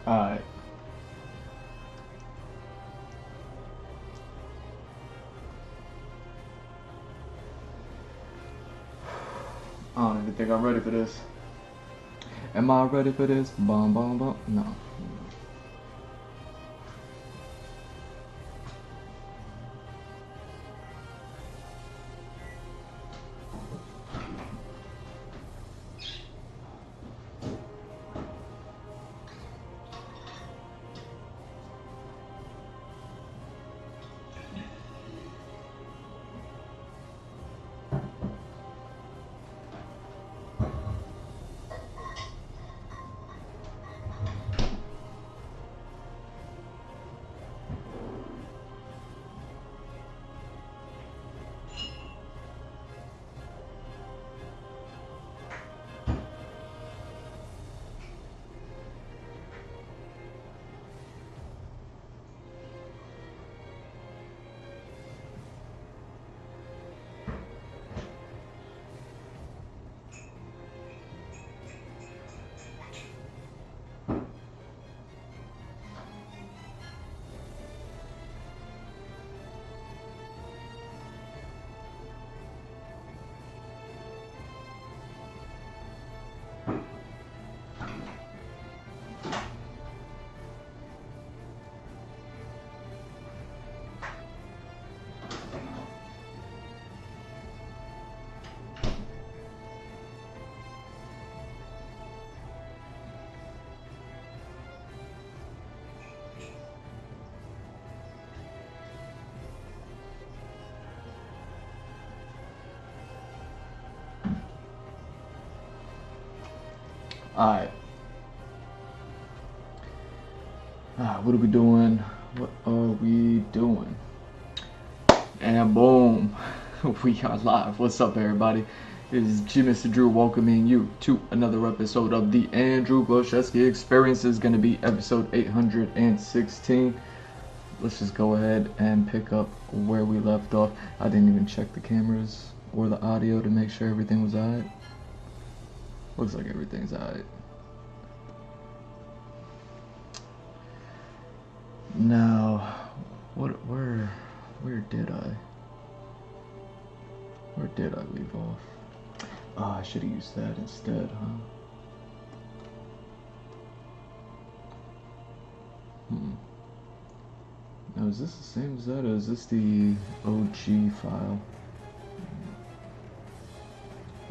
Alright. I don't even think I'm ready for this. Am I ready for this? Bum bum bum. No. Alright. What are we doing? What are we doing? And boom. We are live. What's up, everybody? It is G Mr. Drew welcoming you to another episode of the Andrew Gloszewski Experience. This is going to be episode 816. Let's just go ahead and pick up where we left off. I didn't even check the cameras or the audio to make sure everything was alright. Looks like everything's alright. Now, where did I leave off? I should have used that instead, huh? Now, is this the same as that, or is this the OG file?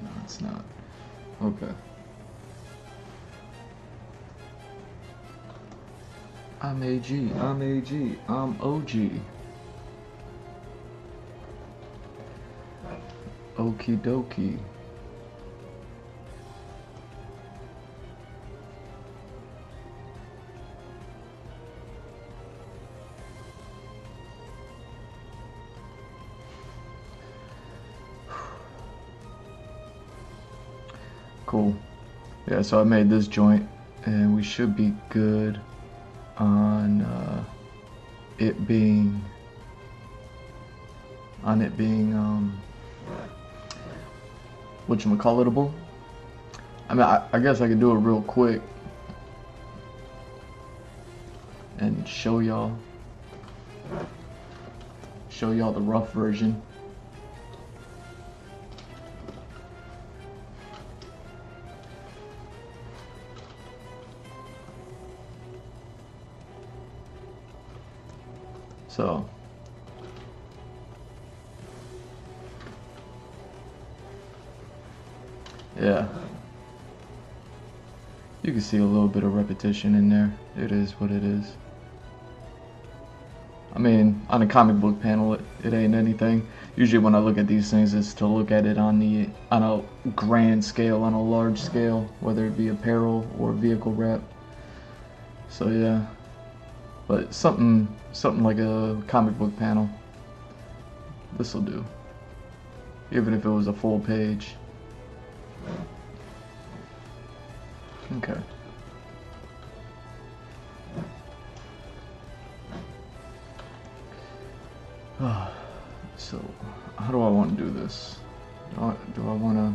No, it's not. Okay. I'm AG, I'm OG. Okie dokie. Cool. Yeah, so I made this joint and we should be good on it being whatchamacallitable. I mean, I guess I could do it real quick and show y'all the rough version. So, yeah, you can see a little bit of repetition in there. It is what it is. I mean, on a comic book panel, it ain't anything. Usually when I look at these things, it's to look at it on a grand scale, on a large scale, whether it be apparel or vehicle wrap. So yeah. But something like a comic book panel, this'll do. Even if it was a full page. Okay. So, how do I want to do this? Do I want to...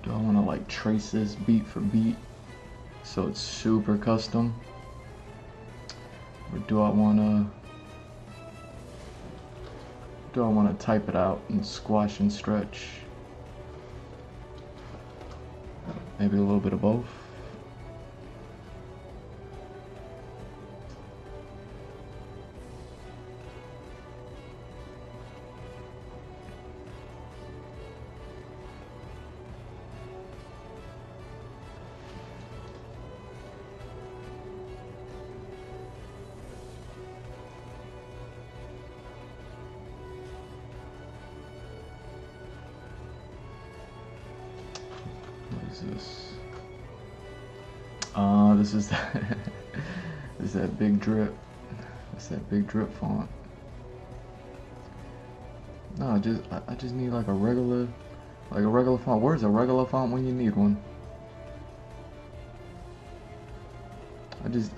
Do I want to like trace this beat for beat, so it's super custom. Or do I wanna type it out and squash and stretch? Maybe a little bit of both. This? This is that this is that big drip. It's that big drip font. No, I just need like a regular font. Where's a regular font when you need one? I just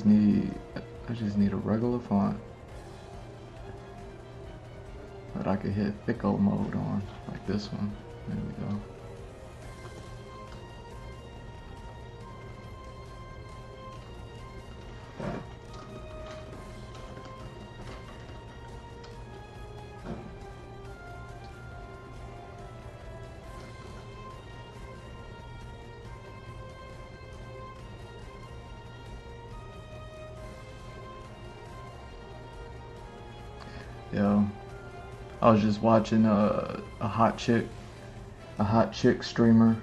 need a regular font that I could hit thicko mode on, like this one. There we go. Yo, I was just watching a hot chick streamer.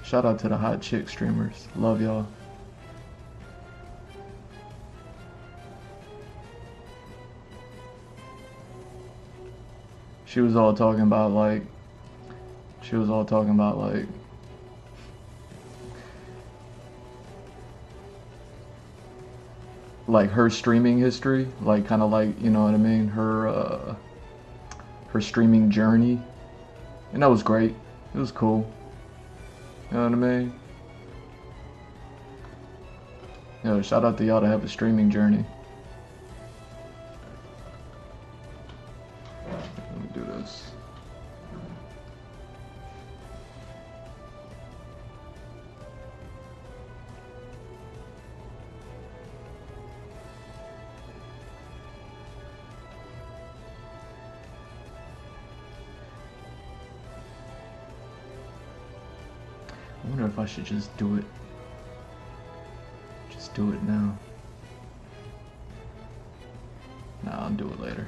Shout out to the hot chick streamers. Love y'all. She was all talking about like her streaming history, like kind of like, you know what I mean, her streaming journey, and that was great. It was cool. You know what I mean? Yo, shout out to y'all to have a streaming journey. Let me do this. I wonder if I should just do it. Just do it now. Nah, I'll do it later.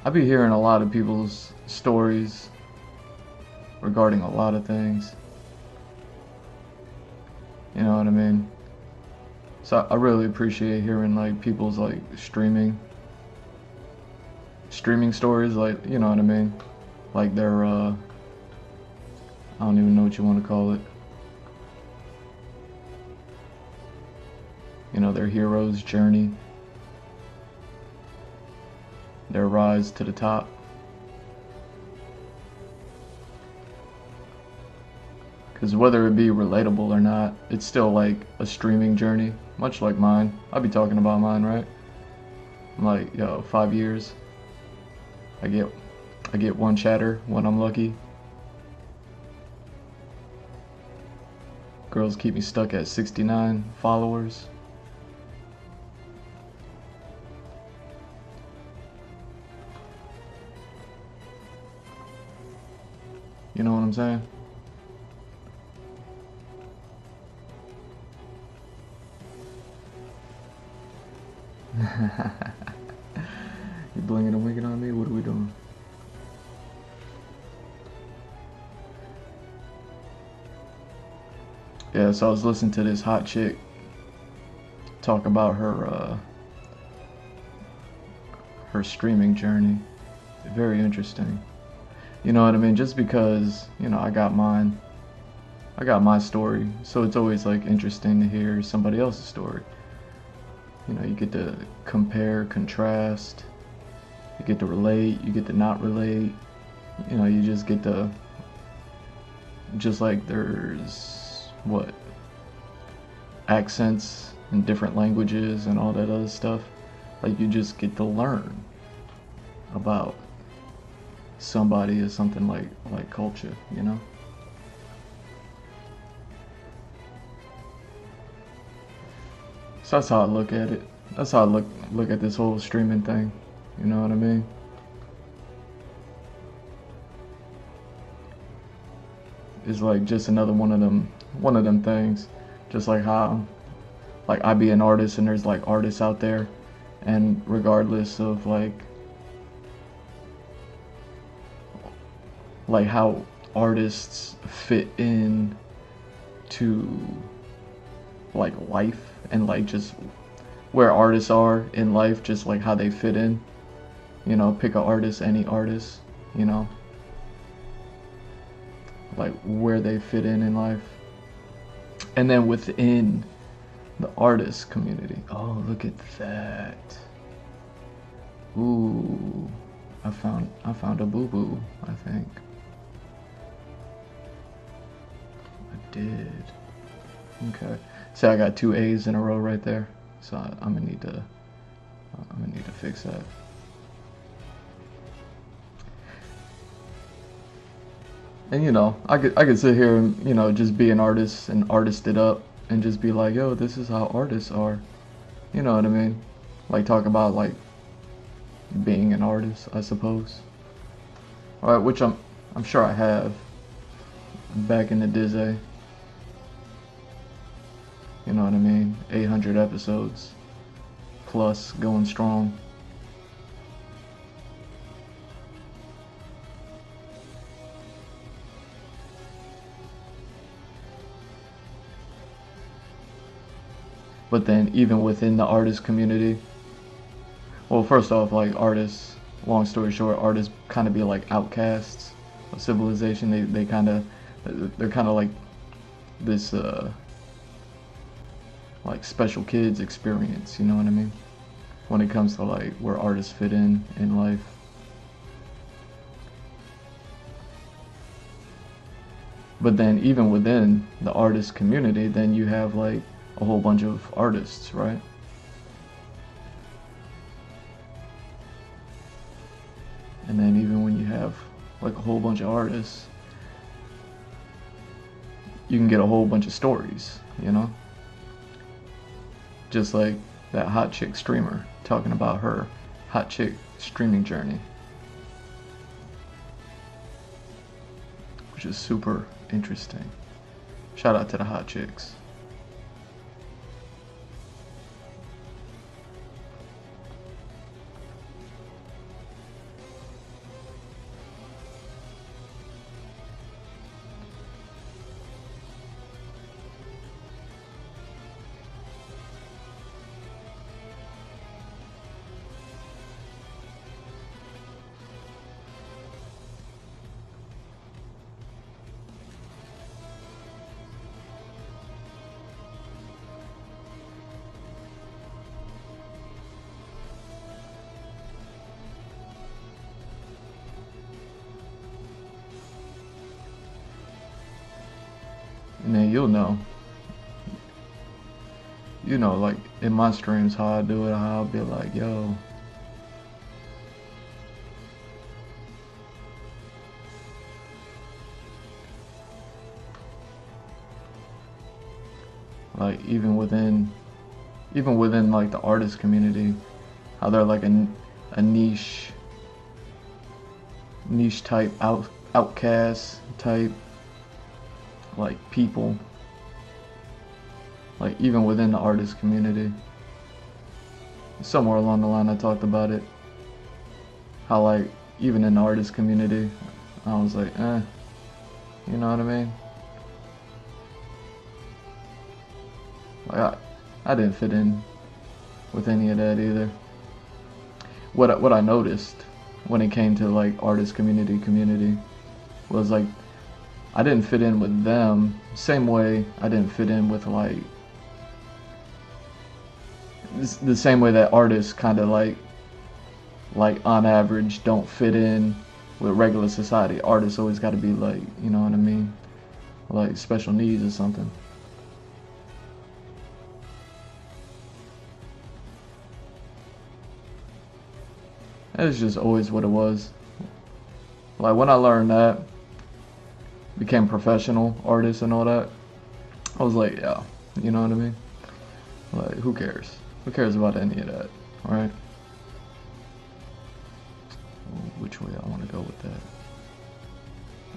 I be hearing a lot of people's stories regarding a lot of things. You know what I mean? So I really appreciate hearing like people's like streaming stories, like, you know what I mean? Like their I don't even know what you want to call it. You know, their hero's journey, their rise to the top. Because whether it be relatable or not, it's still like a streaming journey, much like mine. I'll be talking about mine, right? I'm like, yo, 5 years. I get one chatter when I'm lucky. Girls keep me stuck at 69 followers. You know what I'm saying? You blinking and winking on me? What are we doing? Yeah, so I was listening to this hot chick talk about her streaming journey. Very interesting. You know what I mean? Just because, you know, I got mine. I got my story, so it's always like interesting to hear somebody else's story. You know, you get to compare, contrast, you get to relate, you get to not relate. You know, you just get to, just like there's, what, accents in different languages and all that other stuff. Like, you just get to learn about somebody or something like culture, you know? So that's how I look at it. That's how I look at this whole streaming thing. You know what I mean? It's like just another one of them things. Just like how like I be an artist and there's like artists out there, and regardless of like how artists fit in to like life and like just where artists are in life, just like how they fit in, you know, pick an artist, any artist, you know, like where they fit in life. And then within the artist community, oh, look at that. Ooh, I found a boo-boo, I think. I did. Okay. So I got 2 A's in a row right there. So I'm gonna need to fix that. And you know, I could sit here and, you know, just be an artist and artist it up and just be like, yo, this is how artists are. You know what I mean? Like talk about like being an artist, I suppose. Alright, which I'm sure I have back in the Disney. You know what I mean? 800 episodes plus, going strong. But then even within the artist community, well, first off, like artists, long story short, artists kind of be like outcasts of civilization. They're kind of like this like special kids experience, you know what I mean? When it comes to like where artists fit in life. But then even within the artist community, then you have like a whole bunch of artists, right? And then even when you have like a whole bunch of artists, you can get a whole bunch of stories, you know? Just like that hot chick streamer talking about her hot chick streaming journey, which is super interesting. Shout out to the hot chicks. And then you'll know. You know, like in my streams, how I do it, how I'll be like, yo, like even within like the artist community, how they're like a niche type outcast type like people, like even within the artist community. Somewhere along the line I talked about it, how like even in the artist community I was like, you know what I mean? Like I didn't fit in with any of that either. What I noticed when it came to like artist community was like I didn't fit in with them same way I didn't fit in with like the same way that artists kind of like on average don't fit in with regular society. Artists always got to be like, you know what I mean, like special needs or something. It's just always what it was. Like when I learned that, became professional artist and all that, I was like, yeah, you know what I mean? Like, who cares? Who cares about any of that, right? Which way I want to go with that?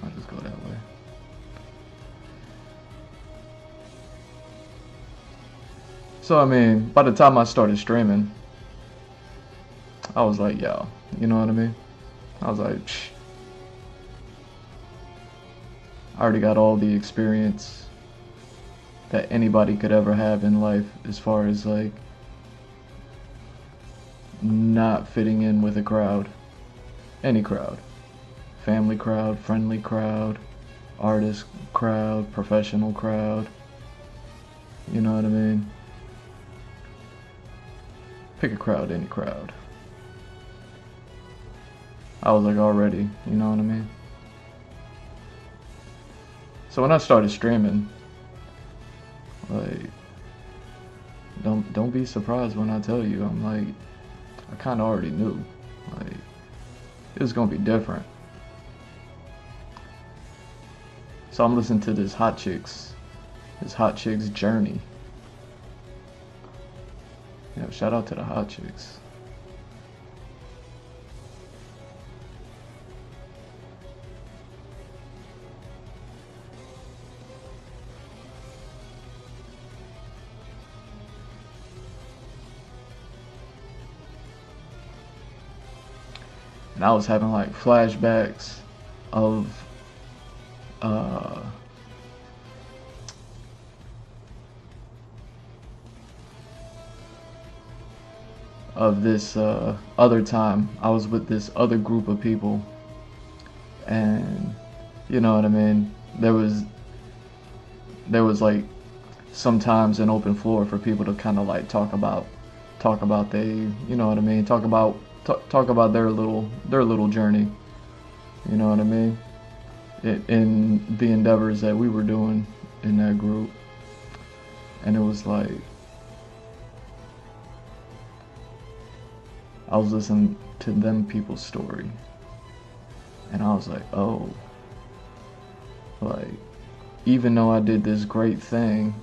I'll just go that way. So, I mean, by the time I started streaming, I was like, yo, you know what I mean? I was like, psh, I already got all the experience that anybody could ever have in life as far as like not fitting in with a crowd. Any crowd. Family crowd, friendly crowd, artist crowd, professional crowd. You know what I mean? Pick a crowd, any crowd. I was like already, you know what I mean? So when I started streaming, like, don't be surprised when I tell you, I'm like, I kind of already knew, like, it was gonna be different. So I'm listening to this hot chick's journey. Yeah, shout out to the hot chicks. And I was having like flashbacks of this other time I was with this other group of people, and you know what I mean, there was like sometimes an open floor for people to kind of like talk about they, you know what I mean, talk about their little journey, you know what I mean, in the endeavors that we were doing in that group. And it was like I was listening to them people's story, and I was like, oh, like, even though I did this great thing,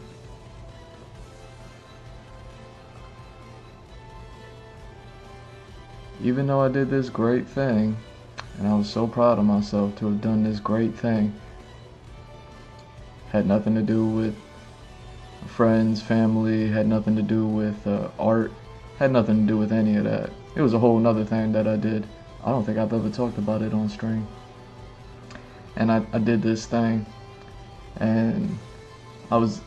and I was so proud of myself to have done this great thing, had nothing to do with friends, family, had nothing to do with art, had nothing to do with any of that. It was a whole nother thing that I did. I don't think I've ever talked about it on stream. And I did this thing, and I was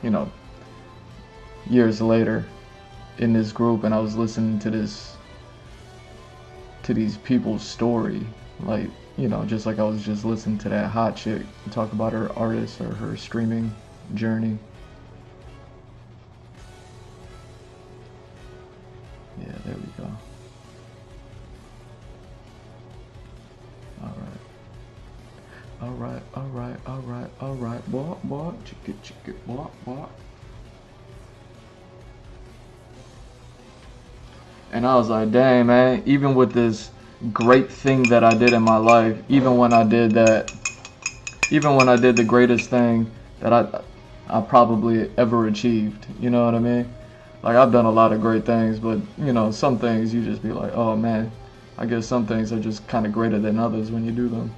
you know, years later in this group, and I was listening to these people's story, like, you know, just like I was just listening to that hot chick talk about her artist or her streaming journey. Yeah, there we go. All right. Boy, chicka, boy. And I was like, dang, man, even with this great thing that I did in my life, even when I did the greatest thing that I probably ever achieved, you know what I mean? Like, I've done a lot of great things, but, you know, some things you just be like, oh man, I guess some things are just kind of greater than others when you do them.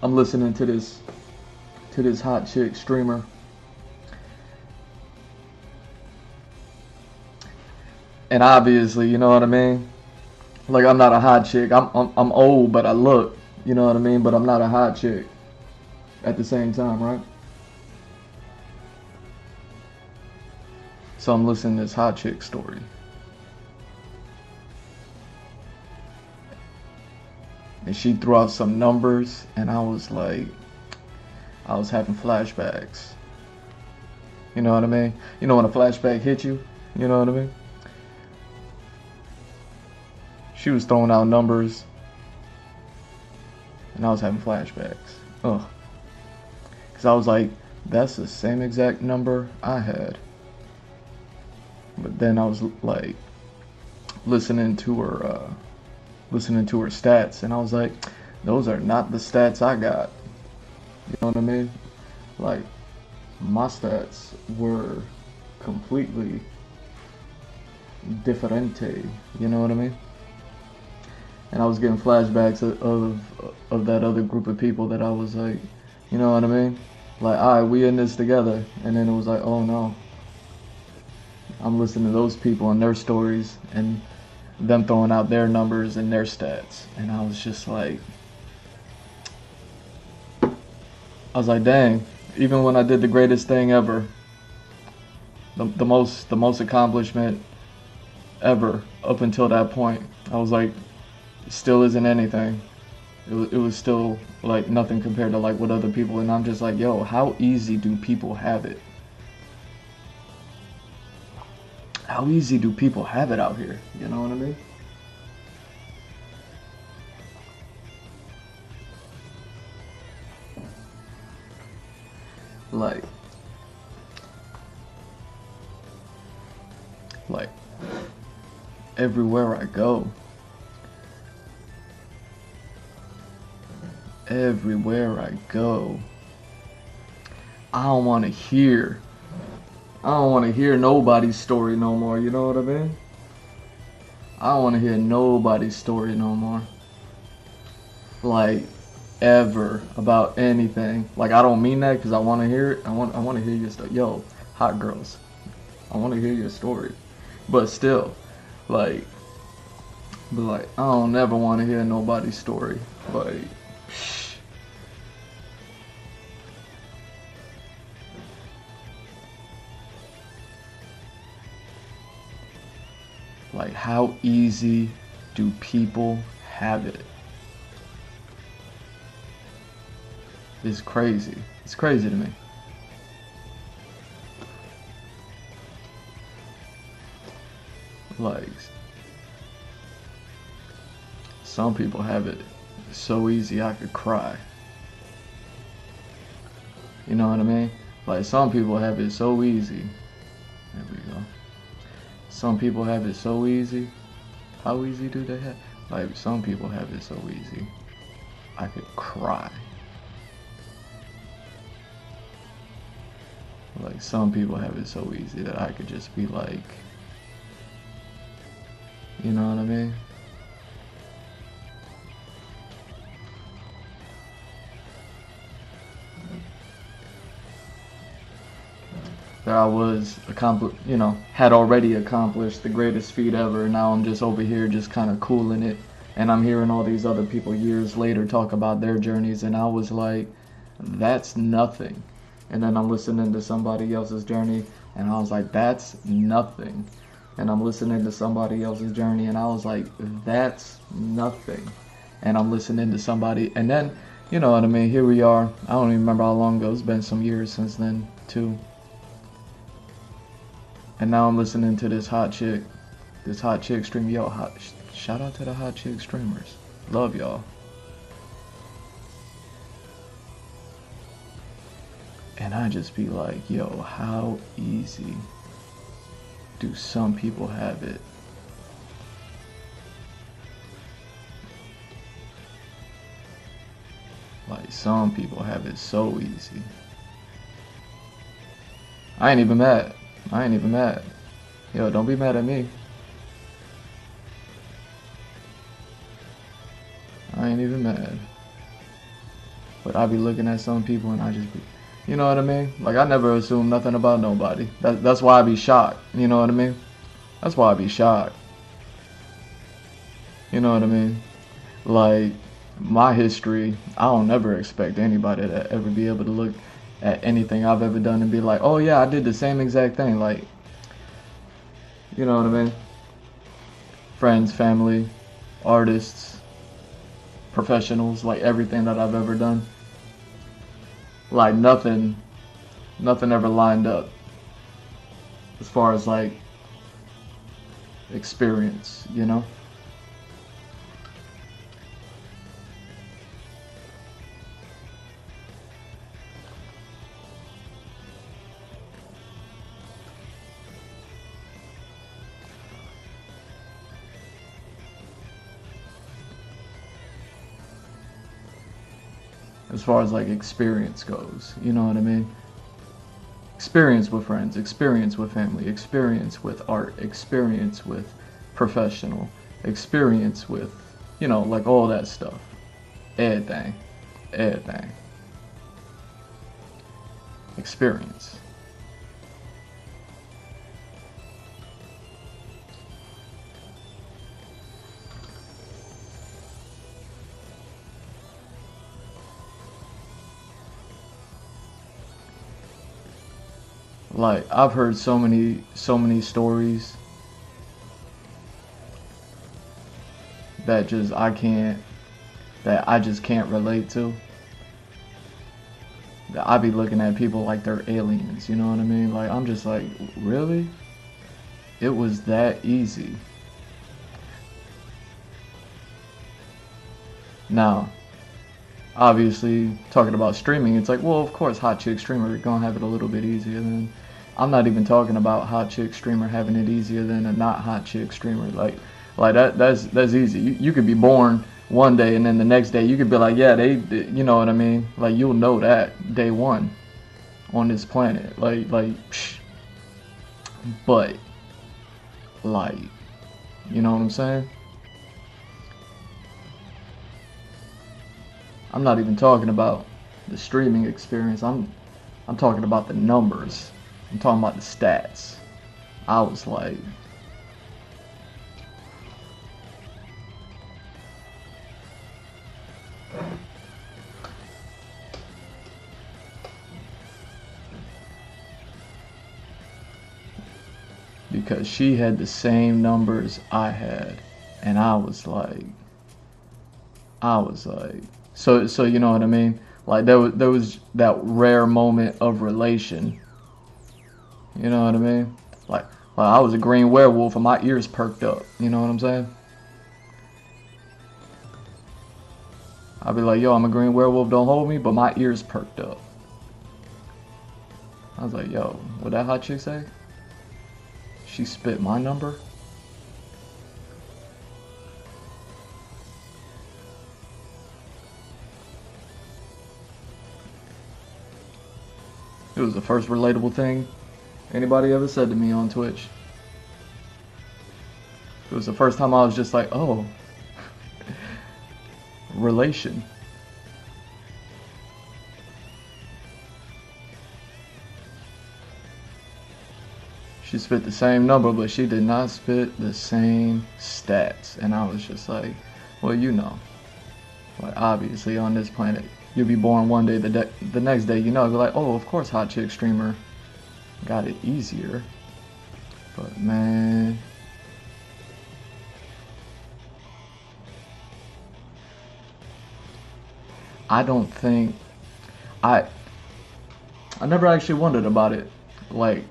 I'm listening to this hot chick streamer, and obviously, you know what I mean, like, I'm not a hot chick. I'm old, but I look, you know what I mean, but I'm not a hot chick at the same time, right? So I'm listening to this hot chick story, and she threw out some numbers, and I was like, I was having flashbacks. You know what I mean? You know when a flashback hit you? You know what I mean? She was throwing out numbers, and I was having flashbacks. Ugh. Because I was like, That's the same exact number I had. But then I was like listening to her stats, and I was like, those are not the stats I got. You know what I mean? Like, my stats were completely differente. You know what I mean? And I was getting flashbacks of that other group of people that I was like, you know what I mean? Like, alright, we in this together. And then it was like, oh no. I'm listening to those people and their stories and them throwing out their numbers and their stats. And I was just like, dang, even when I did the greatest thing ever, the most accomplishment ever up until that point, I was like, it still isn't anything. It was still like nothing compared to like what other people, and I'm just like, yo, how easy do people have it? How easy do people have it out here? You know what I mean? Like everywhere I go, I don't want to hear nobody's story no more. You know what I mean? I don't want to hear nobody's story no more. Like, ever, about anything. Like, I don't mean that because I want to hear it. I want to hear your story. Yo, hot girls, I want to hear your story. But still, like, I don't never want to hear nobody's story. Like, how easy do people have it? It's crazy. It's crazy to me. Like, some people have it so easy I could cry. You know what I mean? Like, some people have it so easy. There we go. Some people have it so easy. How easy do they have? Like, some people have it so easy I could cry. Like, some people have it so easy that I could just be like, you know what I mean? That I was had already accomplished the greatest feat ever. And now I'm just over here just kind of cooling it. And I'm hearing all these other people years later talk about their journeys. And I was like, that's nothing. And then I'm listening to somebody else's journey. And I was like, that's nothing. And I'm listening to somebody else's journey. And I was like, that's nothing. And I'm listening to somebody. And then, you know what I mean? Here we are. I don't even remember how long ago. It's been some years since then, too. And now I'm listening to this hot chick stream. Yo, shout out to the hot chick streamers. Love y'all. And I just be like, yo, how easy do some people have it? Like, some people have it so easy. I ain't even mad. Yo, don't be mad at me. I ain't even mad. But I be looking at some people and I just be, you know what I mean? Like, I never assume nothing about nobody. That's why I be shocked. You know what I mean? That's why I be shocked. You know what I mean? Like, my history, I don't ever expect anybody to ever be able to look at anything I've ever done and be like, oh yeah, I did the same exact thing. Like, you know what I mean? Friends, family, artists, professionals, like everything that I've ever done. Like, nothing ever lined up as far as like experience, you know? as far as like experience goes. You know what I mean? Experience with friends, experience with family, experience with art, experience with professional, experience with, you know, like all that stuff. Everything. Everything. Experience. Like I've heard so many stories that I just can't relate to. That I be looking at people like they're aliens, you know what I mean? Like I'm just like, really? It was that easy. Now, obviously talking about streaming, it's like, well, of course hot chick streamer gonna have it a little bit easier than. I'm not even talking about hot chick streamer having it easier than a not hot chick streamer. Like that's easy. You could be born one day and then the next day you could be like, yeah, they you know what I mean? Like you'll know that day one on this planet. Psh. But like, you know what I'm saying? I'm not even talking about the streaming experience. I'm talking about the numbers. I'm talking about the stats. I was like, because she had the same numbers I had, and I was like, so you know what I mean? Like there was that rare moment of relation. You know what I mean? Like I was a green werewolf and my ears perked up. You know what I'm saying? I'd be like, yo, I'm a green werewolf, don't hold me, but my ears perked up. I was like, yo, what that hot chick say? She spit my number? It was the first relatable thing anybody ever said to me on Twitch. It was the first time I was just like, oh, relation. She spit the same number, but she did not spit the same stats. And I was just like, well, you know, like obviously on this planet, you'll be born one day, the next day, you know, be like, oh, of course, hot chick streamer got it easier. But man, I don't think I never actually wondered about it, like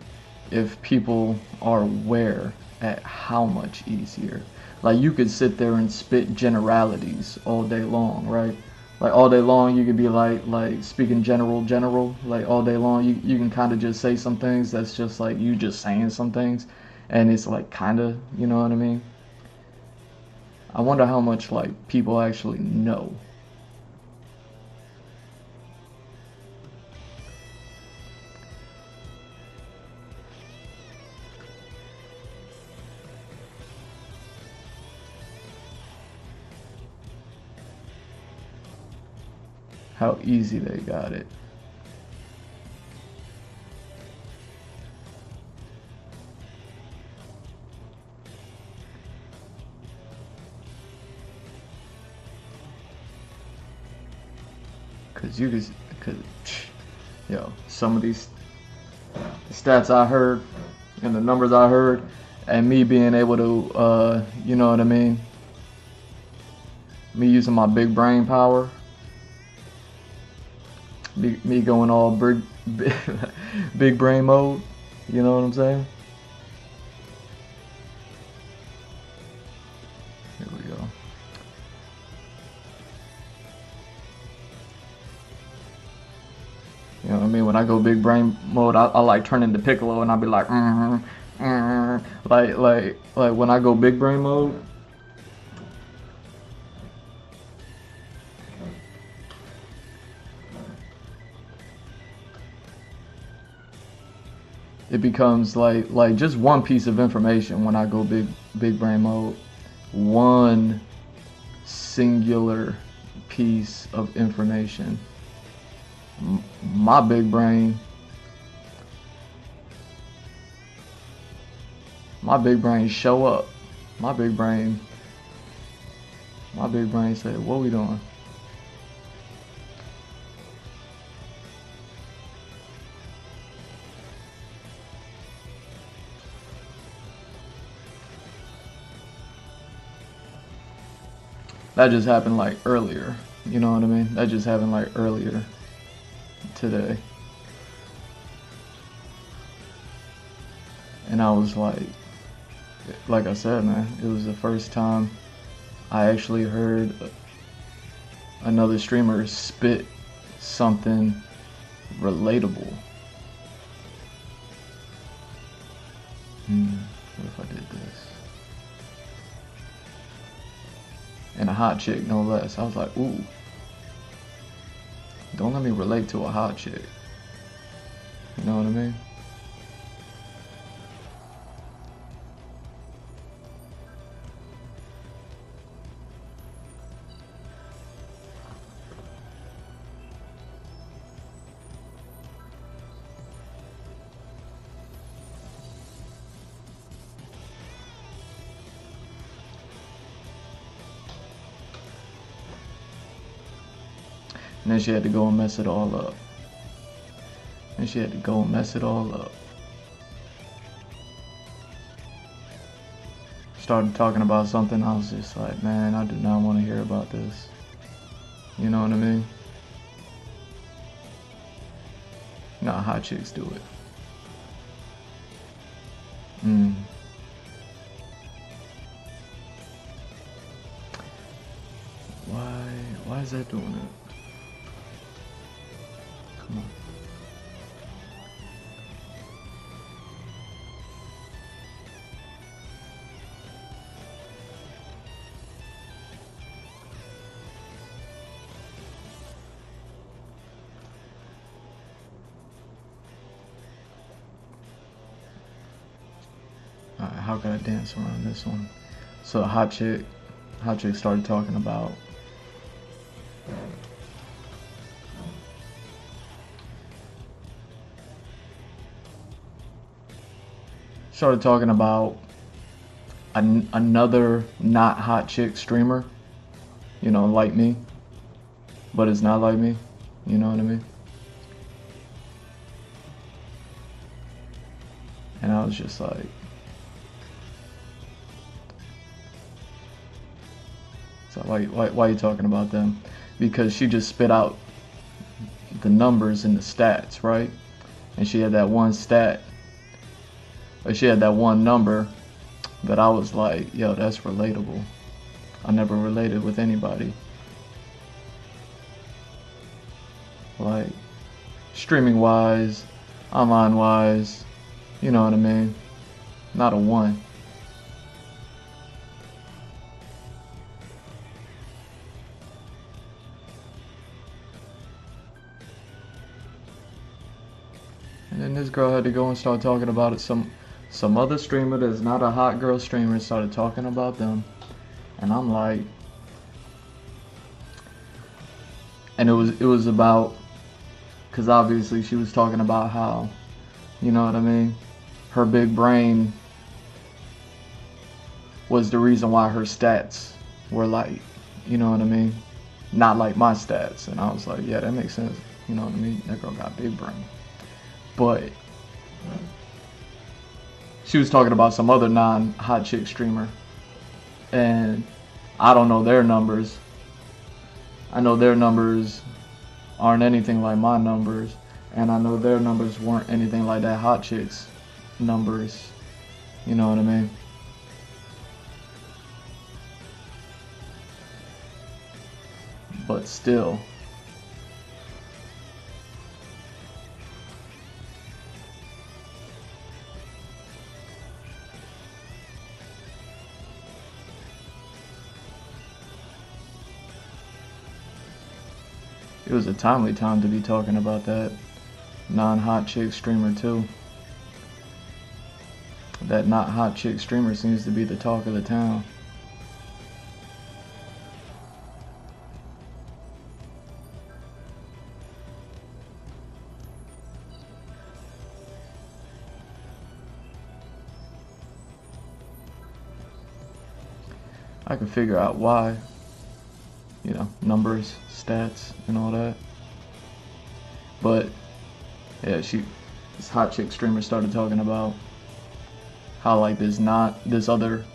if people are aware at how much easier. Like you could sit there and spit generalities all day long, right? Like all day long you could be like speaking general, like all day long you can kind of just say some things that's just like you just saying some things and it's like kind of, you know what I mean? I wonder how much like people actually know. How easy they got it. Cause yo, some of these stats I heard and the numbers I heard and me being able to, you know what I mean? Me using my big brain power. Me going all big brain mode, you know what I'm saying? Here we go. You know what I mean? When I go big brain mode, I like turn into Piccolo and I'll be like, like when I go big brain mode. it becomes like just one piece of information when I go big brain mode. One singular piece of information. My big brain show up. My big brain say, what we doing? That just happened like earlier. You know what I mean? That just happened like earlier today. And I was like I said, man, it was the first time I actually heard another streamer spit something relatable. What if I did this? And a hot chick, no less. I was like, ooh. Don't let me relate to a hot chick. You know what I mean? And then she had to go and mess it all up. Started talking about something, I was just like, man, I do not want to hear about this. You know what I mean? Nah, hot chicks do it. Why is that doing it? Come on. Alright, how can I dance around this one? So a hot chick started talking about another not hot chick streamer, you know, like me, but it's not like me, you know what I mean? And I was just like, so why are you talking about them? Because she just spit out the numbers and the stats, right? And she had that one stat, or she had that one number that I was like, yo, that's relatable. I never related with anybody. Like, streaming wise, online wise, you know what I mean? Not a one. And then this girl had to go and start talking about it. Some other streamer that's not a hot girl streamer started talking about them. And I'm like, and it was about, because obviously she was talking about how, you know what I mean, her big brain was the reason why her stats were like, you know what I mean, not like my stats. And I was like, yeah, that makes sense, you know what I mean, that girl got big brain. But she was talking about some other non-hot chick streamer, and I don't know their numbers. I know their numbers aren't anything like my numbers, and I know their numbers weren't anything like that hot chick's numbers. You know what I mean? But still, it was a timely time to be talking about that non-hot chick streamer too. that not hot chick streamer seems to be the talk of the town. I can figure out why, you know, numbers, stats, and all that. But yeah, this hot chick streamer started talking about how like this other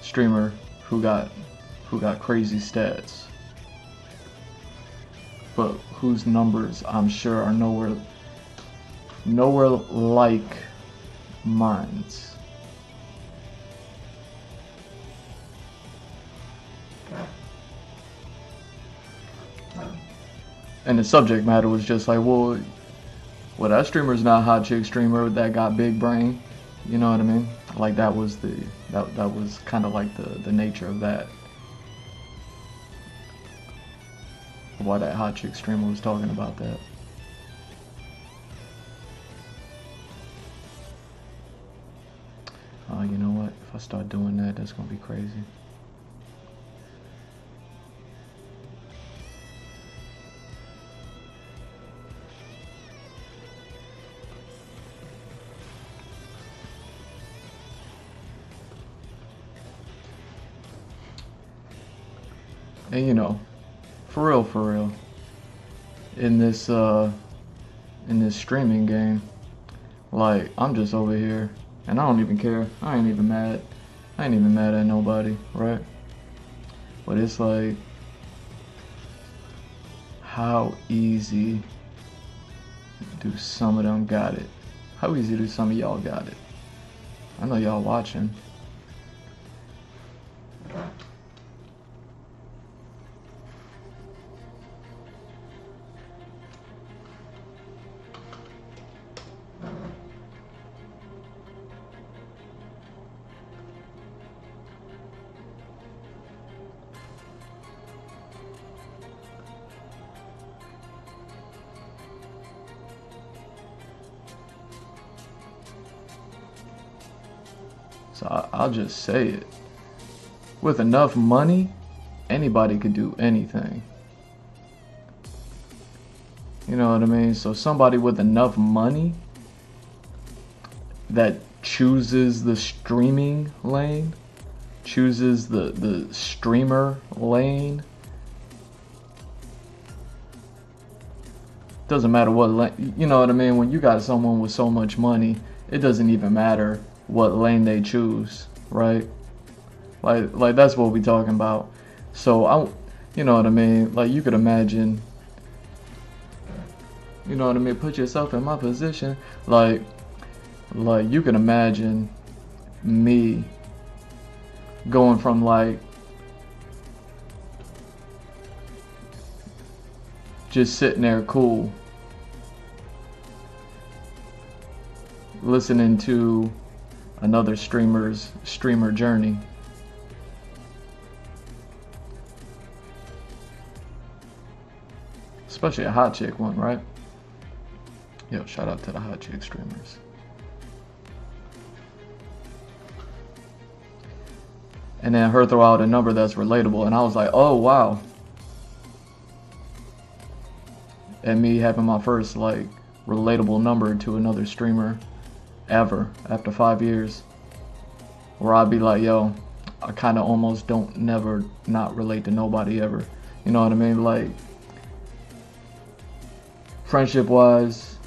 streamer who got crazy stats, but whose numbers I'm sure are nowhere like mine's. And the subject matter was just like, well, that streamer's not a hot chick streamer that got big brain. You know what I mean? Like that was kind of like the nature of that. Why that hot chick streamer was talking about that. You know what? If I start doing that, that's gonna be crazy. And you know, for real, in this streaming game, like I'm just over here, and I don't even care. I ain't even mad. I ain't even mad at nobody, right? But it's like, how easy do some of them got it? How easy do some of y'all got it? I know y'all watching. So I'll just say it. With enough money, anybody could do anything. You know what I mean? So somebody with enough money that chooses the streaming lane, chooses the streamer lane. Doesn't matter what lane, you know what I mean? When you got someone with so much money, it doesn't even matter what lane they choose, right? Like that's what we talking about. So you know what I mean? Like you could imagine, you know what I mean? Put yourself in my position. Like you can imagine me going from like just sitting there cool, listening to another streamer journey. Especially a hot chick one, right? Yo, shout out to the hot chick streamers. And then her throw out a number that's relatable, and I was like, oh wow. And me having my first like relatable number to another streamer ever after 5 years, where I'd be like, yo, I kind of almost don't never not relate to nobody ever. You know what I mean? Like friendship wise,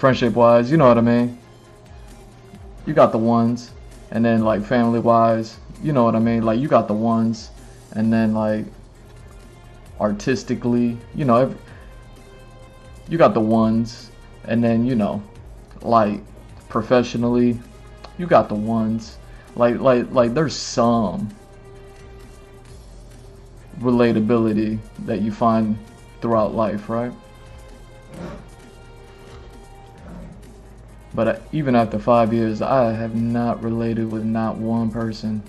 you know what I mean? You got the ones, and then like family wise, you know what I mean? Like you got the ones, and then like artistically, you know, you got the ones, and then you know, like professionally, you got the ones. Like there's some relatability that you find throughout life, right? But even after 5 years, I have not related with not one person.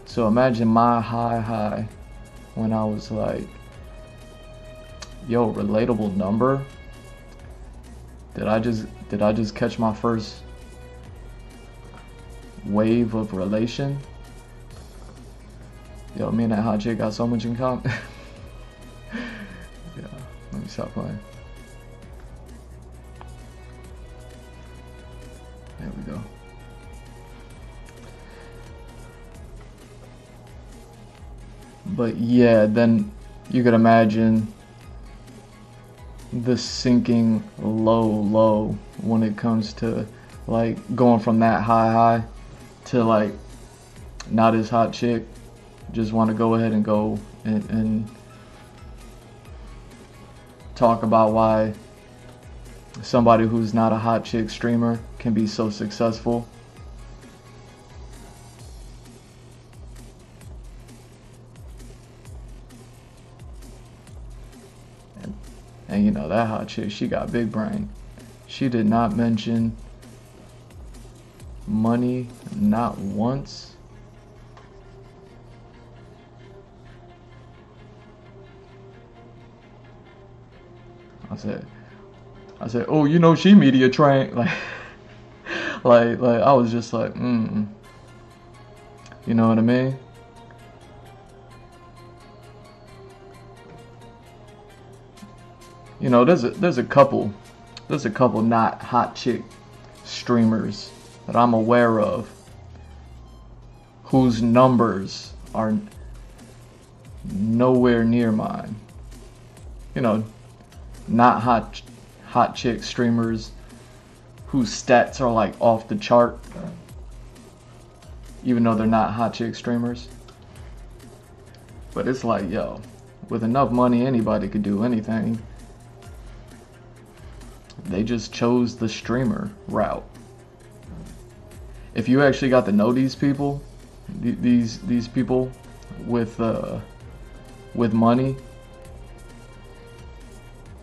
So imagine my high when I was like, yo, relatable number? Did I just catch my first wave of relation. Yo, me and that hot chick got so much in common. Yeah, let me stop playing. There we go. But yeah, then you could imagine the sinking low when it comes to like going from that high to like not as hot chick. Just want to go ahead and go and talk about why somebody who's not a hot chick streamer can be so successful. And you know, that hot chick, she got big brain. She did not mention money, not once. I said, oh, you know, she media trained. Like I was just like, you know what I mean? You know, there's a couple not hot chick streamers that I'm aware of whose numbers are nowhere near mine. You know, not hot chick streamers whose stats are like off the chart, even though they're not hot chick streamers. But it's like, yo, with enough money, anybody could do anything. They just chose the streamer route. If you actually got to know these people, these people with money,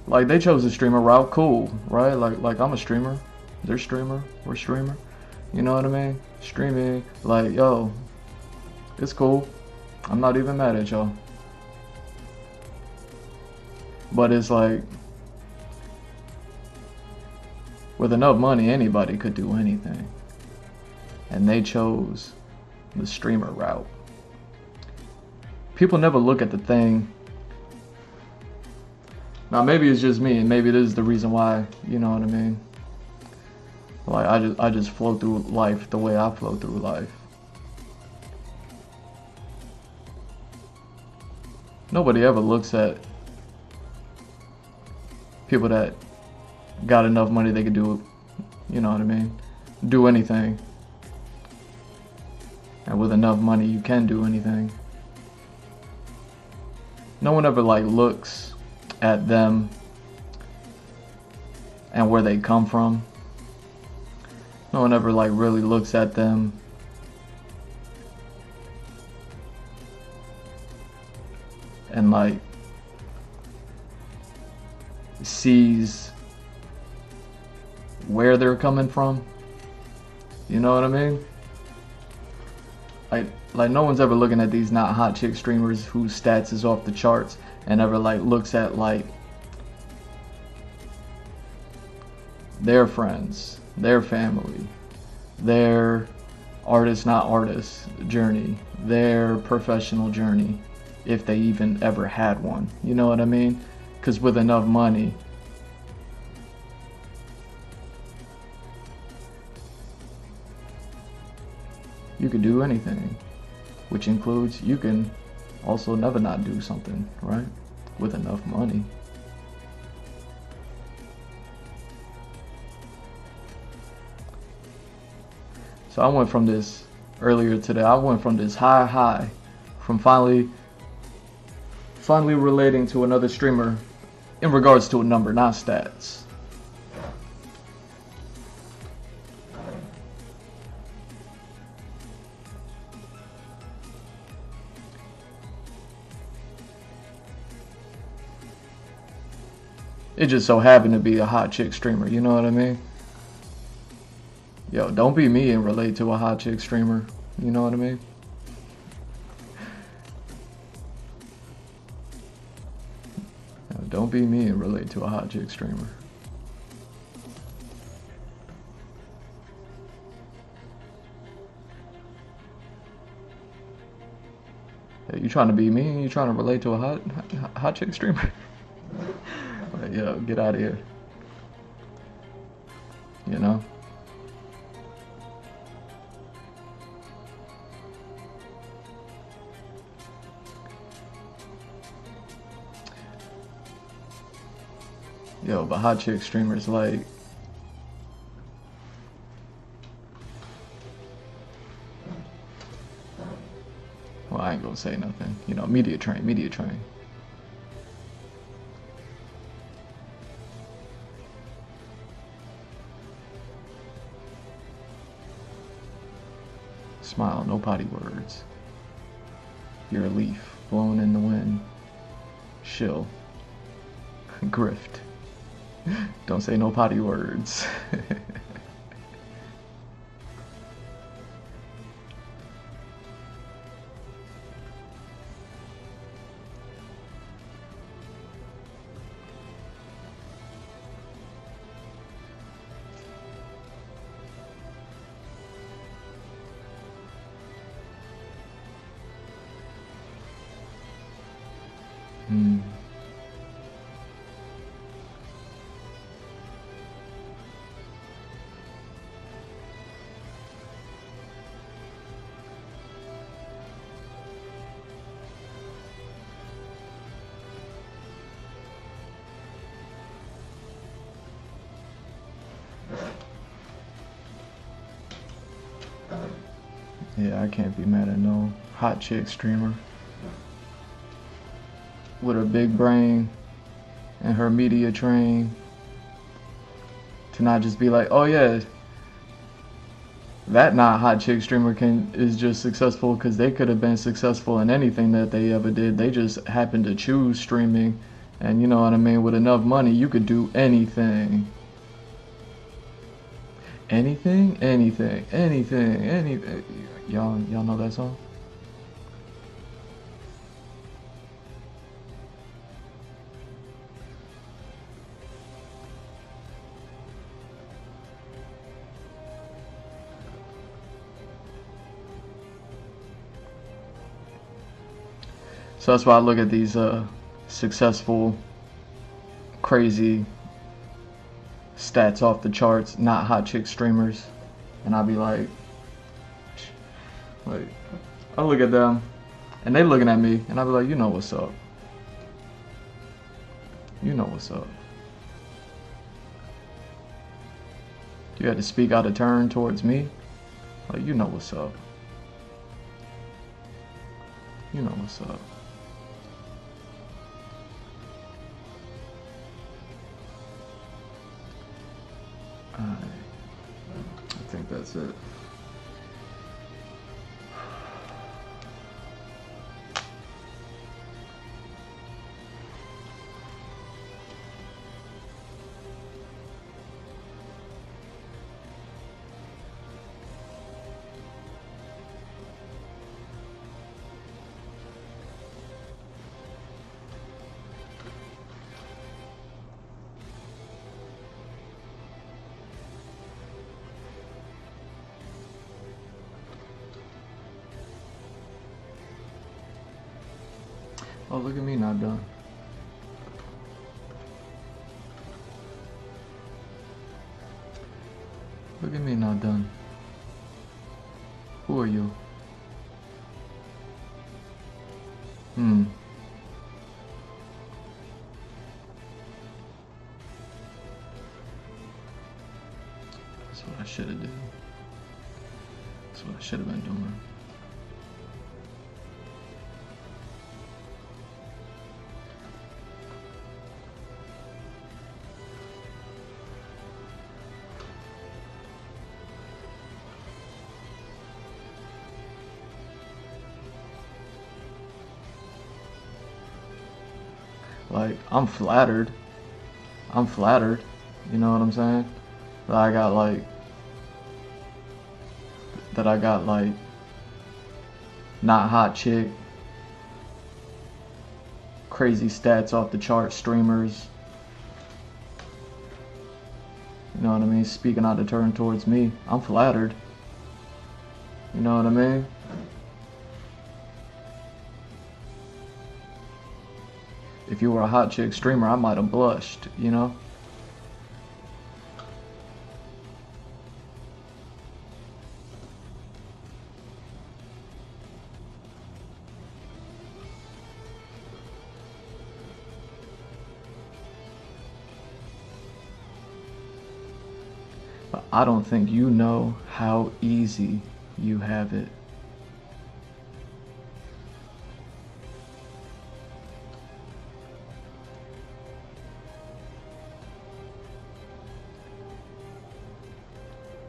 like they chose the streamer route, cool, right? Like I'm a streamer, they're streamer, we're streamer. You know what I mean? Streaming, like, yo, it's cool. I'm not even mad at y'all. But it's like, with enough money, anybody could do anything. And they chose the streamer route. People never look at the thing. Now maybe it's just me, and maybe this is the reason why, you know what I mean? Like I just flow through life the way I flow through life. Nobody ever looks at people that got enough money they could do, you know what I mean? Do anything. And with enough money you can do anything. No one ever like looks at them and where they come from. No one ever like really looks at them and like sees where they're coming from. You know what I mean? Like no one's ever looking at these not hot chick streamers whose stats is off the charts and ever like looks at like their friends, their family, their artist not artist journey, their professional journey, if they even ever had one. You know what I mean? Because with enough money, you can do anything, which includes you can also never not do something, right? With enough money. So I went from this earlier today, I went from this high, from finally relating to another streamer in regards to a number, not stats. It just so happened to be a hot chick streamer, you know what I mean? Yo, don't be me and relate to a hot chick streamer, you know what I mean? Yo, don't be me and relate to a hot chick streamer. Hey, you trying to be me? You trying to relate to a hot chick streamer? Like, yo, get out of here. You know? Yo, but hot chick streamers like, well, I ain't gonna say nothing. You know, media train, media train. Smile, no potty words. You're a leaf, blown in the wind. Shill. Grift. Don't say no potty words. Yeah, I can't be mad at no hot chick streamer with her big brain and her media train to not just be like, oh yeah, that not hot chick streamer is just successful because they could have been successful in anything that they ever did. They just happened to choose streaming, and you know what I mean, with enough money you could do anything. Anything. Y'all know that song? So that's why I look at these successful, crazy stats off the charts, not hot chick streamers, and I'll be like, I look at them, and they looking at me, and I'll be like, you know what's up. You know what's up. You had to speak out of turn towards me, like, you know what's up. You know what's up. I think that's it. Oh, look at me not done. Look at me not done. Who are you? That's what I should have done. That's what I should have been doing. Like, I'm flattered. I'm flattered. You know what I'm saying? That I got like not hot chick, crazy stats off the chart streamers. You know what I mean? Speaking out of turn towards me. I'm flattered. You know what I mean? if you were a hot chick streamer, I might have blushed, you know? But I don't think you know how easy you have it.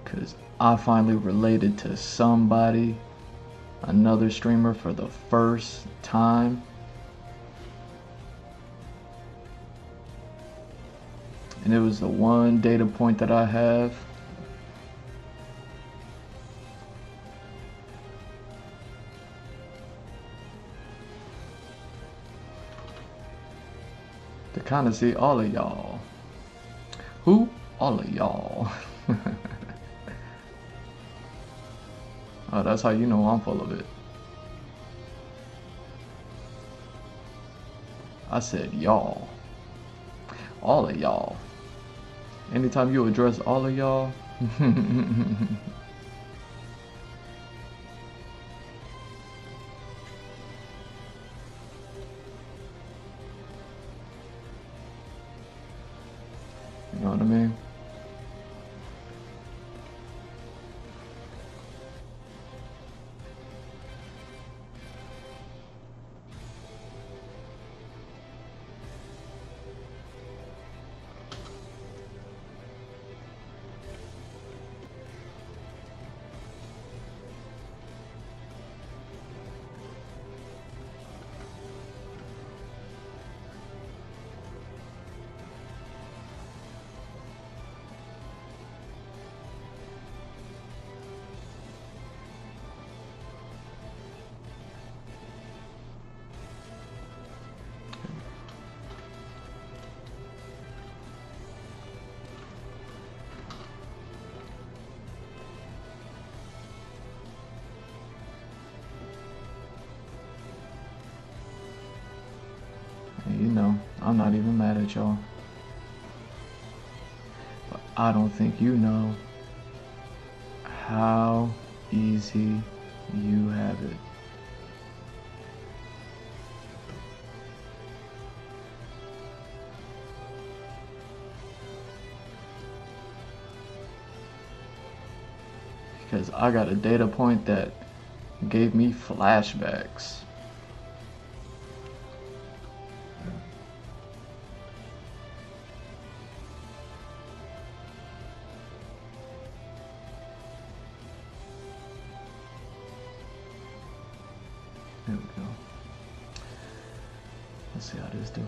Because I finally related to somebody, another streamer, for the first time. And it was the one data point that I have. To kind of see all of y'all. Who? All of y'all. Oh, that's how you know I'm full of it. I said y'all. All of y'all. Anytime you address all of y'all. You know what I mean? You know, I'm not even mad at y'all. But I don't think you know how easy you have it. Because I got a data point that gave me flashbacks. There we go. Let's see how this do.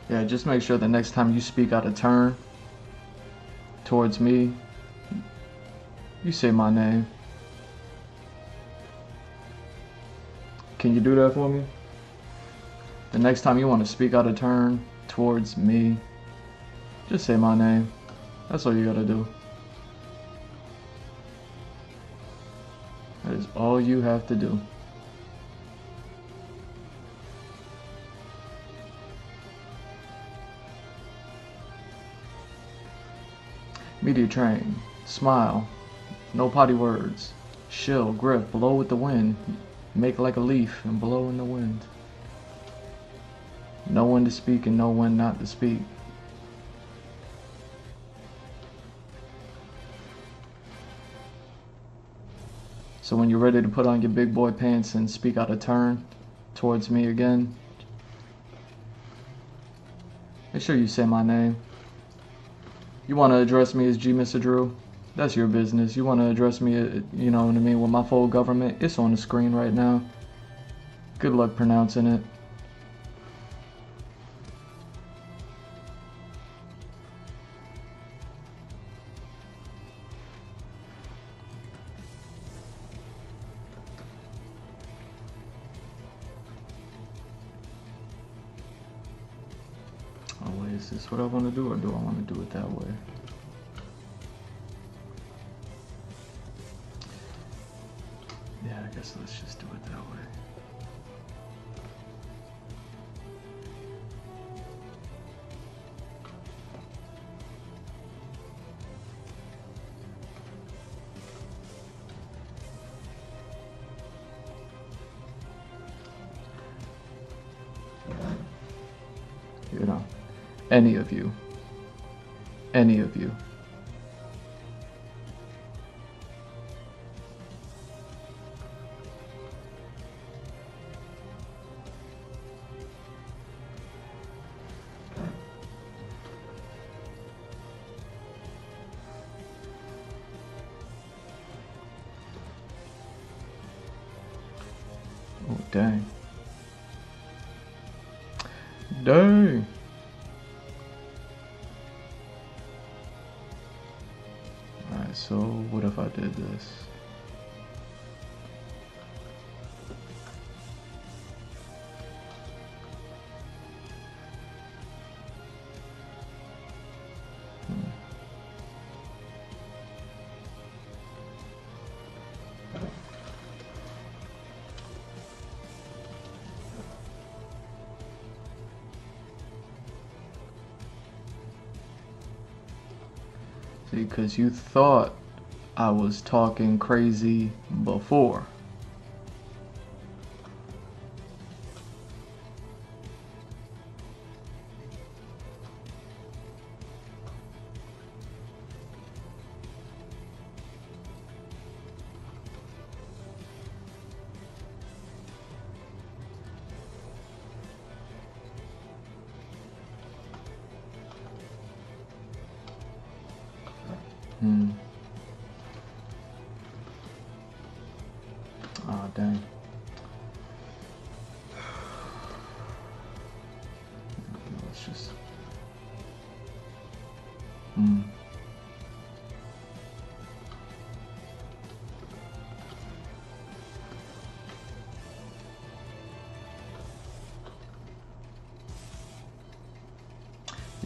Yeah, just make sure the next time you speak out of turn towards me, you say my name. Can you do that for me? The next time you want to speak out of turn towards me, just say my name. That's all you gotta do. That is all you have to do. Media train, smile, no potty words, shill, grip, blow with the wind, make like a leaf and blow in the wind. Know when to speak and know when not to speak. So when you're ready to put on your big boy pants and speak out of turn towards me again, Make sure you say my name. You want to address me as G Mr. Drew? That's your business. You want to address me, you know what I mean, with my full government? It's on the screen right now. Good luck pronouncing it. Oh wait, is this what I want to do, or do I want to do it that way? Yeah, I guess let's just do it that way. You know, any of you. Any of you. Oh, dang. Dang. Alright, so what if I did this? See, because you thought I was talking crazy before. Oh, dang. Let's just...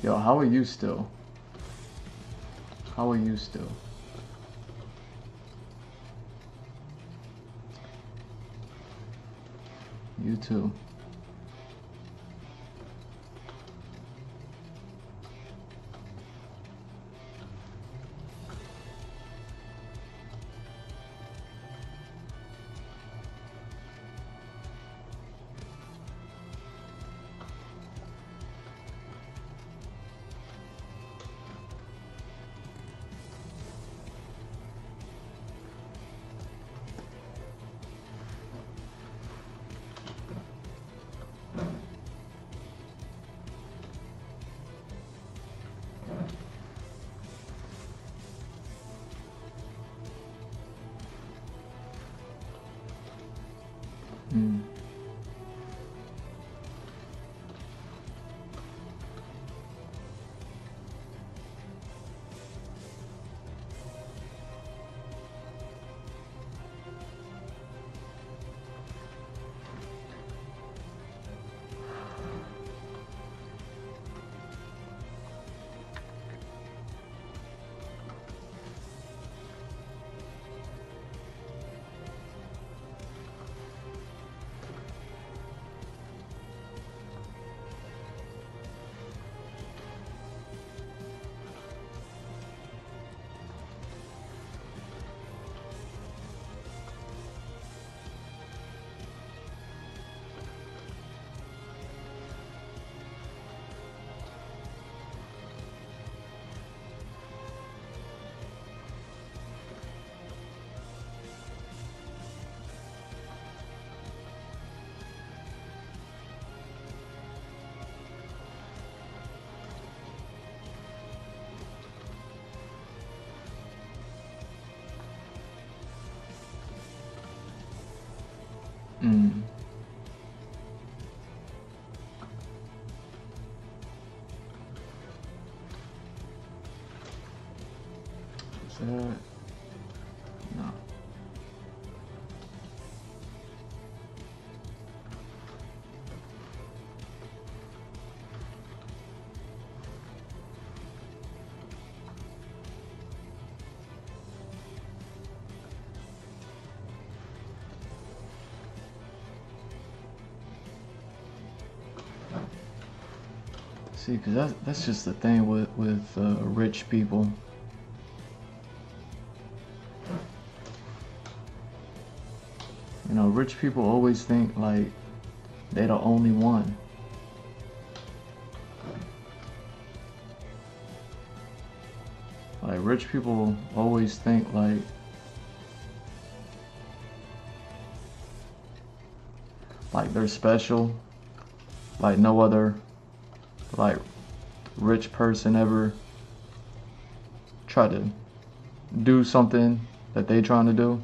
Yo, how are you still? How are you still? You too. Mm. Is that? No. See, because that's just the thing with rich people. You know, rich people always think like they're the only one. Like rich people always think like they're special, like no other like rich person ever try to do something that they trying to do.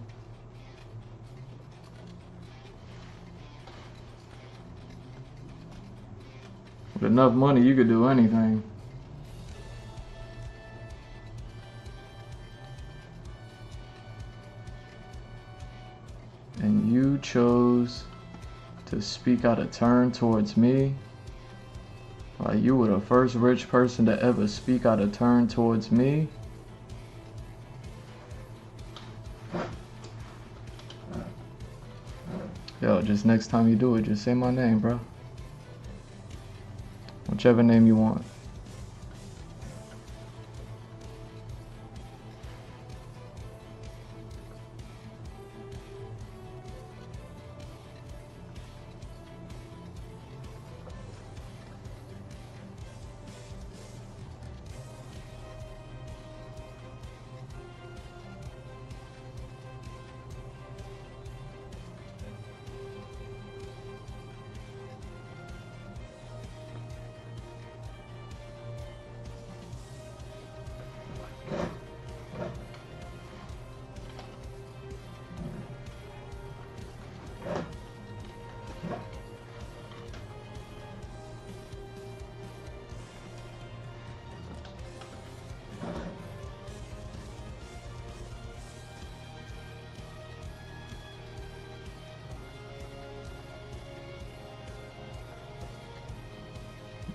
With enough money, you could do anything. And you chose to speak out of turn towards me. Like you were the first rich person to ever speak out of turn towards me. Yo, just next time you do it, just say my name, bro. Whichever name you want.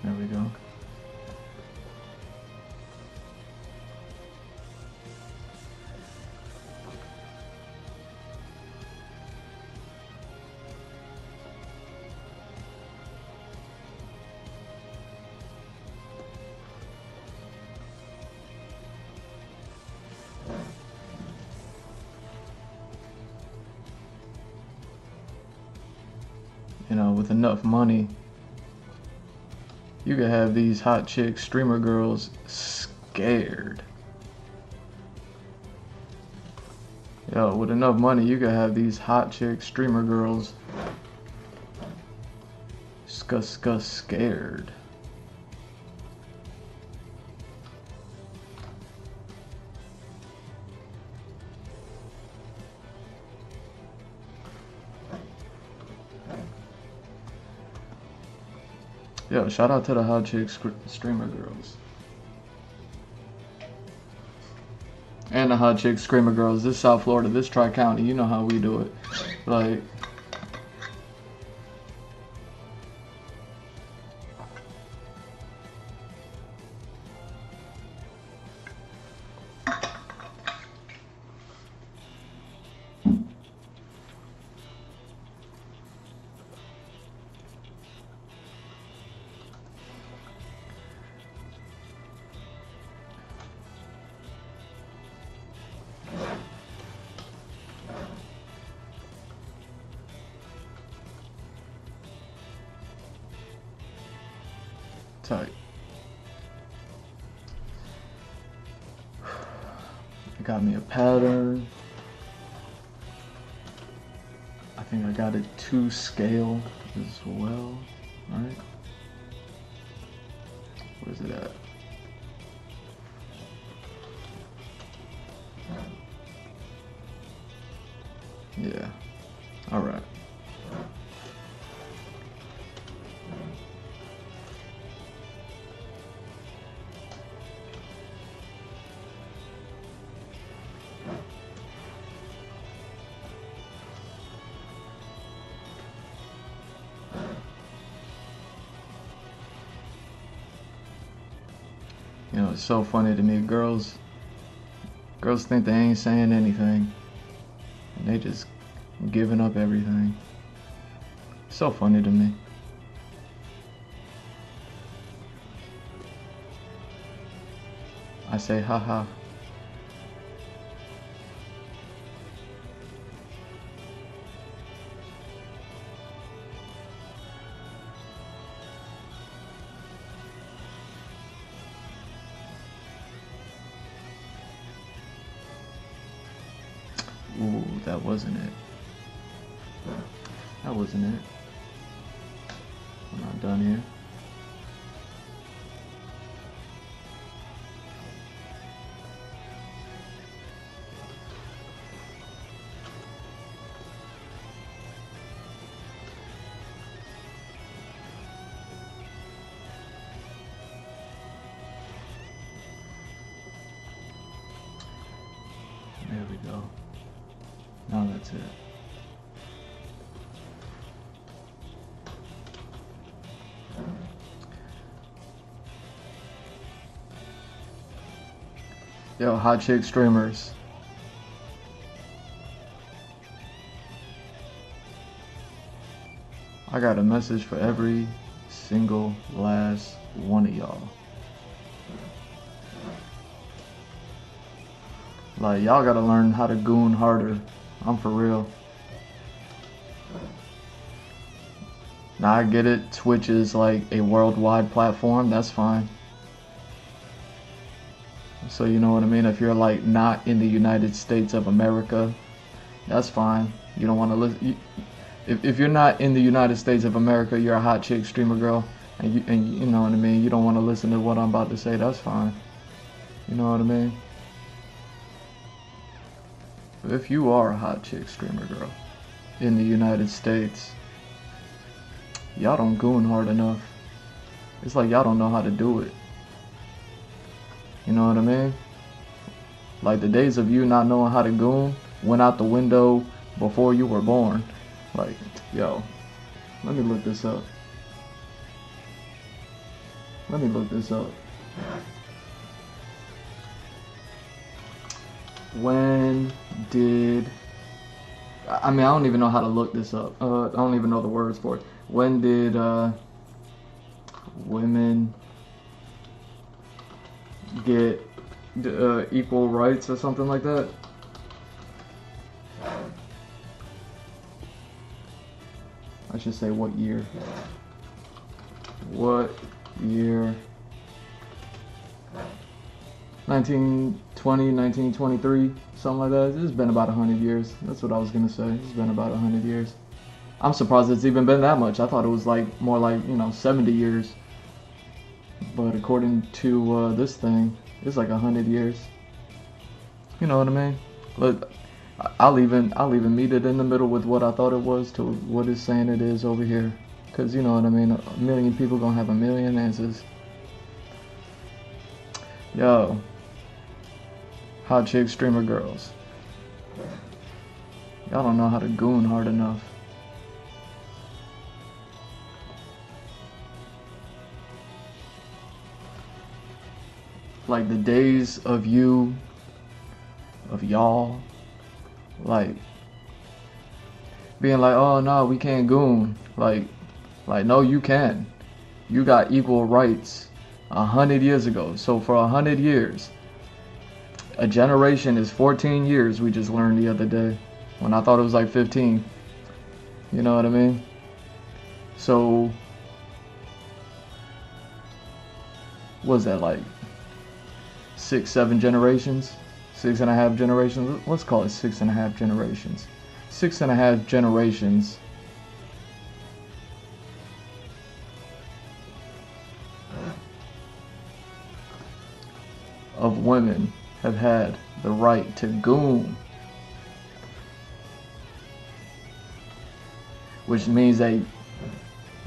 There we go. You know, with enough money, you could have these hot chick streamer girls scared. Yo, with enough money, you could have these hot chick streamer girls scared. Yo, shout out to the hot chick streamer girls. And the hot chick screamer girls. This South Florida, this Tri-County, you know how we do it. Like, tight. I got me a pattern. I think I got it to scale as well, right? Where's it at? Yeah, all right. It's so funny to me. Girls think they ain't saying anything, and they just giving up everything. So funny to me. I say, haha. Ooh, that wasn't it. That wasn't it. I'm not done here. There we go. Now that's it. Yo, hot chick streamers. I got a message for every single last one of y'all. Like, y'all gotta learn how to goon harder. I'm for real. Now I get it, Twitch is like a worldwide platform, that's fine. So you know what I mean? If you're like not in the United States of America, that's fine. You don't want to listen. If you're not in the United States of America, you're a hot chick streamer girl, and you know what I mean? You don't want to listen to what I'm about to say, that's fine. You know what I mean? If you are a hot chick streamer girl in the United States, y'all don't goon hard enough. It's like y'all don't know how to do it. You know what I mean? Like the days of you not knowing how to goon went out the window before you were born. Like, yo, let me look this up. Let me look this up. When did... I mean, I don't even know how to look this up. I don't even know the words for it. When did women get equal rights or something like that? I should say what year. What year? 1920, 1923, something like that. It's been about 100 years. That's what I was gonna say. It's been about 100 years. I'm surprised it's even been that much. I thought it was like more like, you know, 70 years. But according to this thing, it's like 100 years. You know what I mean? Look, I'll even meet it in the middle with what I thought it was to what it's saying it is over here. Cause you know what I mean? A million people gonna have a million answers. Yo, hot chick streamer girls, y'all don't know how to goon hard enough. Like the days of y'all, like being like, oh no, we can't goon. Like no, you can. You got equal rights 100 years ago. So for 100 years, a generation is 14 years. We just learned the other day, when I thought it was like 15. You know what I mean? So what's that, like 6, 7 generations? 6.5 generations? Let's call it 6.5 generations. 6.5 generations of women have had the right to goon. Which means they,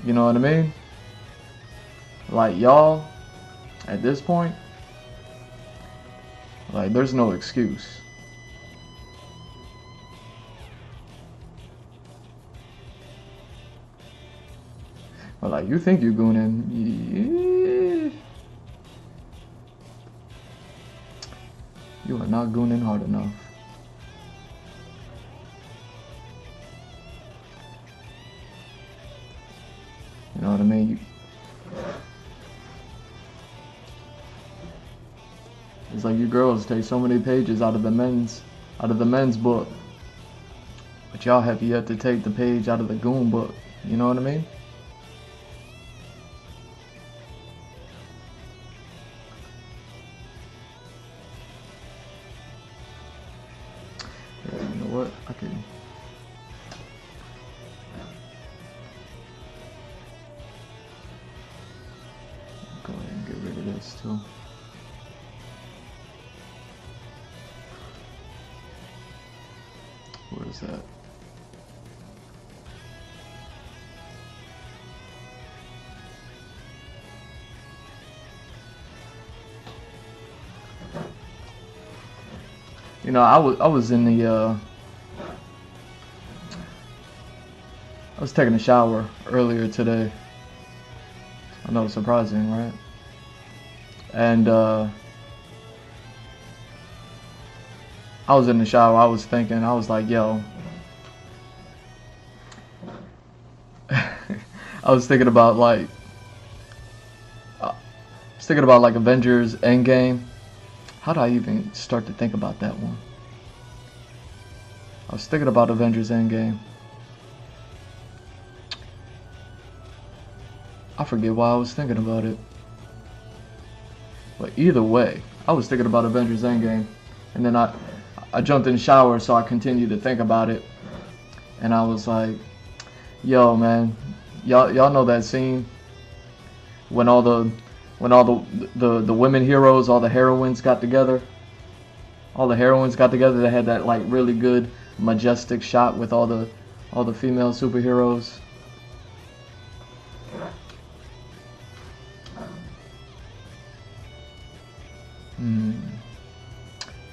you know what I mean? Like y'all, at this point, like there's no excuse. But like you think you're gooning, yeah. You are not gooning hard enough. You know what I mean? It's like you girls take so many pages out of the men's book, but y'all have yet to take the page out of the goon book. You know what I mean? Yeah, you know what? I can go ahead and get rid of this too. Where is that? You know, I was in the I was taking a shower earlier today. I know, it's surprising, right? And I was in the shower. I was thinking. I was like, yo. I was thinking about like Avengers Endgame. How did I even start to think about that one? I was thinking about Avengers Endgame. I forget why I was thinking about it. But either way, I was thinking about Avengers Endgame. And then I jumped in the shower, so I continued to think about it. And I was like, yo, man, y'all know that scene when all the women heroes, all the heroines got together? All the heroines got together. They had that like really good majestic shot with all the female superheroes.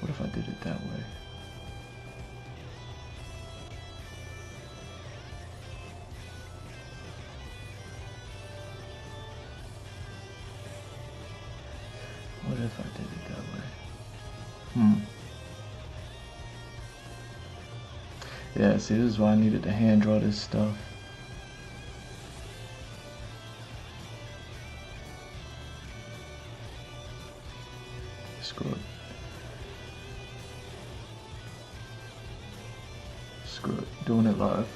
What if I did it that way? What if I did it that way? Yeah, see, this is why I needed to hand draw this stuff. Screw it. Screw it. Doing it live.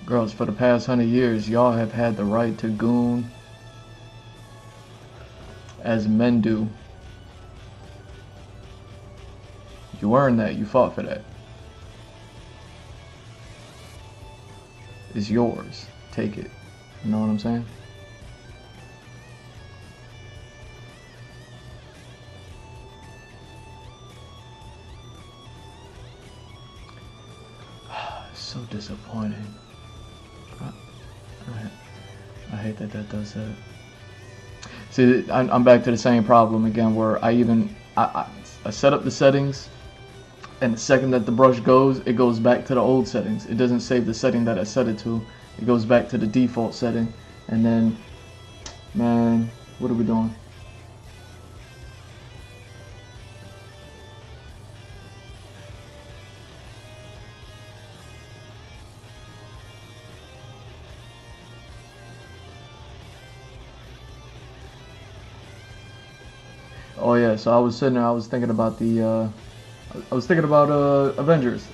Girls, for the past 100 years, y'all have had the right to goon as men do. You earned that. You fought for that. It's yours. Take it. You know what I'm saying? So disappointing. I hate that does that. See, I'm back to the same problem again, where I set up the settings, and the second that the brush goes, it goes back to the old settings. It doesn't save the setting that I set it to. It goes back to the default setting, and then, man, what are we doing? Oh yeah, so I was sitting there, I was thinking about Avengers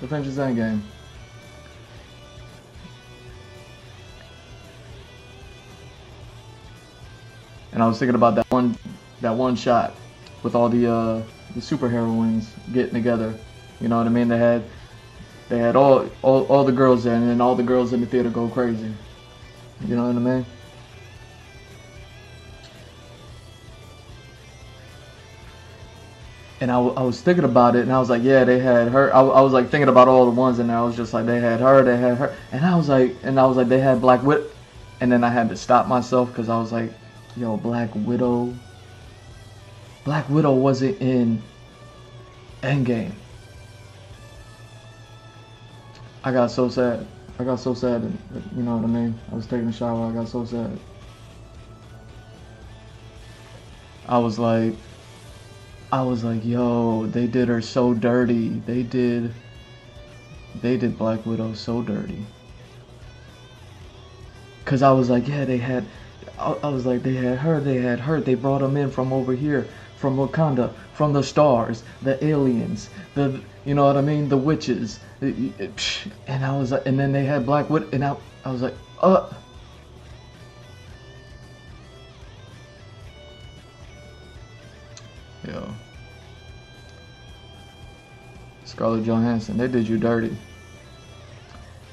Endgame. And I was thinking about that one shot with all the superheroines getting together. You know what I mean? They had all the girls there, and then all the girls in the theater go crazy. You know what I mean? And I was thinking about it, and I was like, yeah, they had her. I was like thinking about all the ones, and I was just like, they had her, and I was like, they had Black Widow, and then I had to stop myself because I was like, yo, Black Widow wasn't in Endgame. I got so sad. And, you know what I mean? I was taking a shower. I got so sad. I was like, yo, they did her so dirty. They did Black Widow so dirty. Cause I was like, yeah, I was like, they had her. They brought them in from over here, from Wakanda, from the stars, the aliens, you know what I mean, the witches. And I was like, and then they had Black Widow, and I was like, yo, Scarlett Johansson, they did you dirty.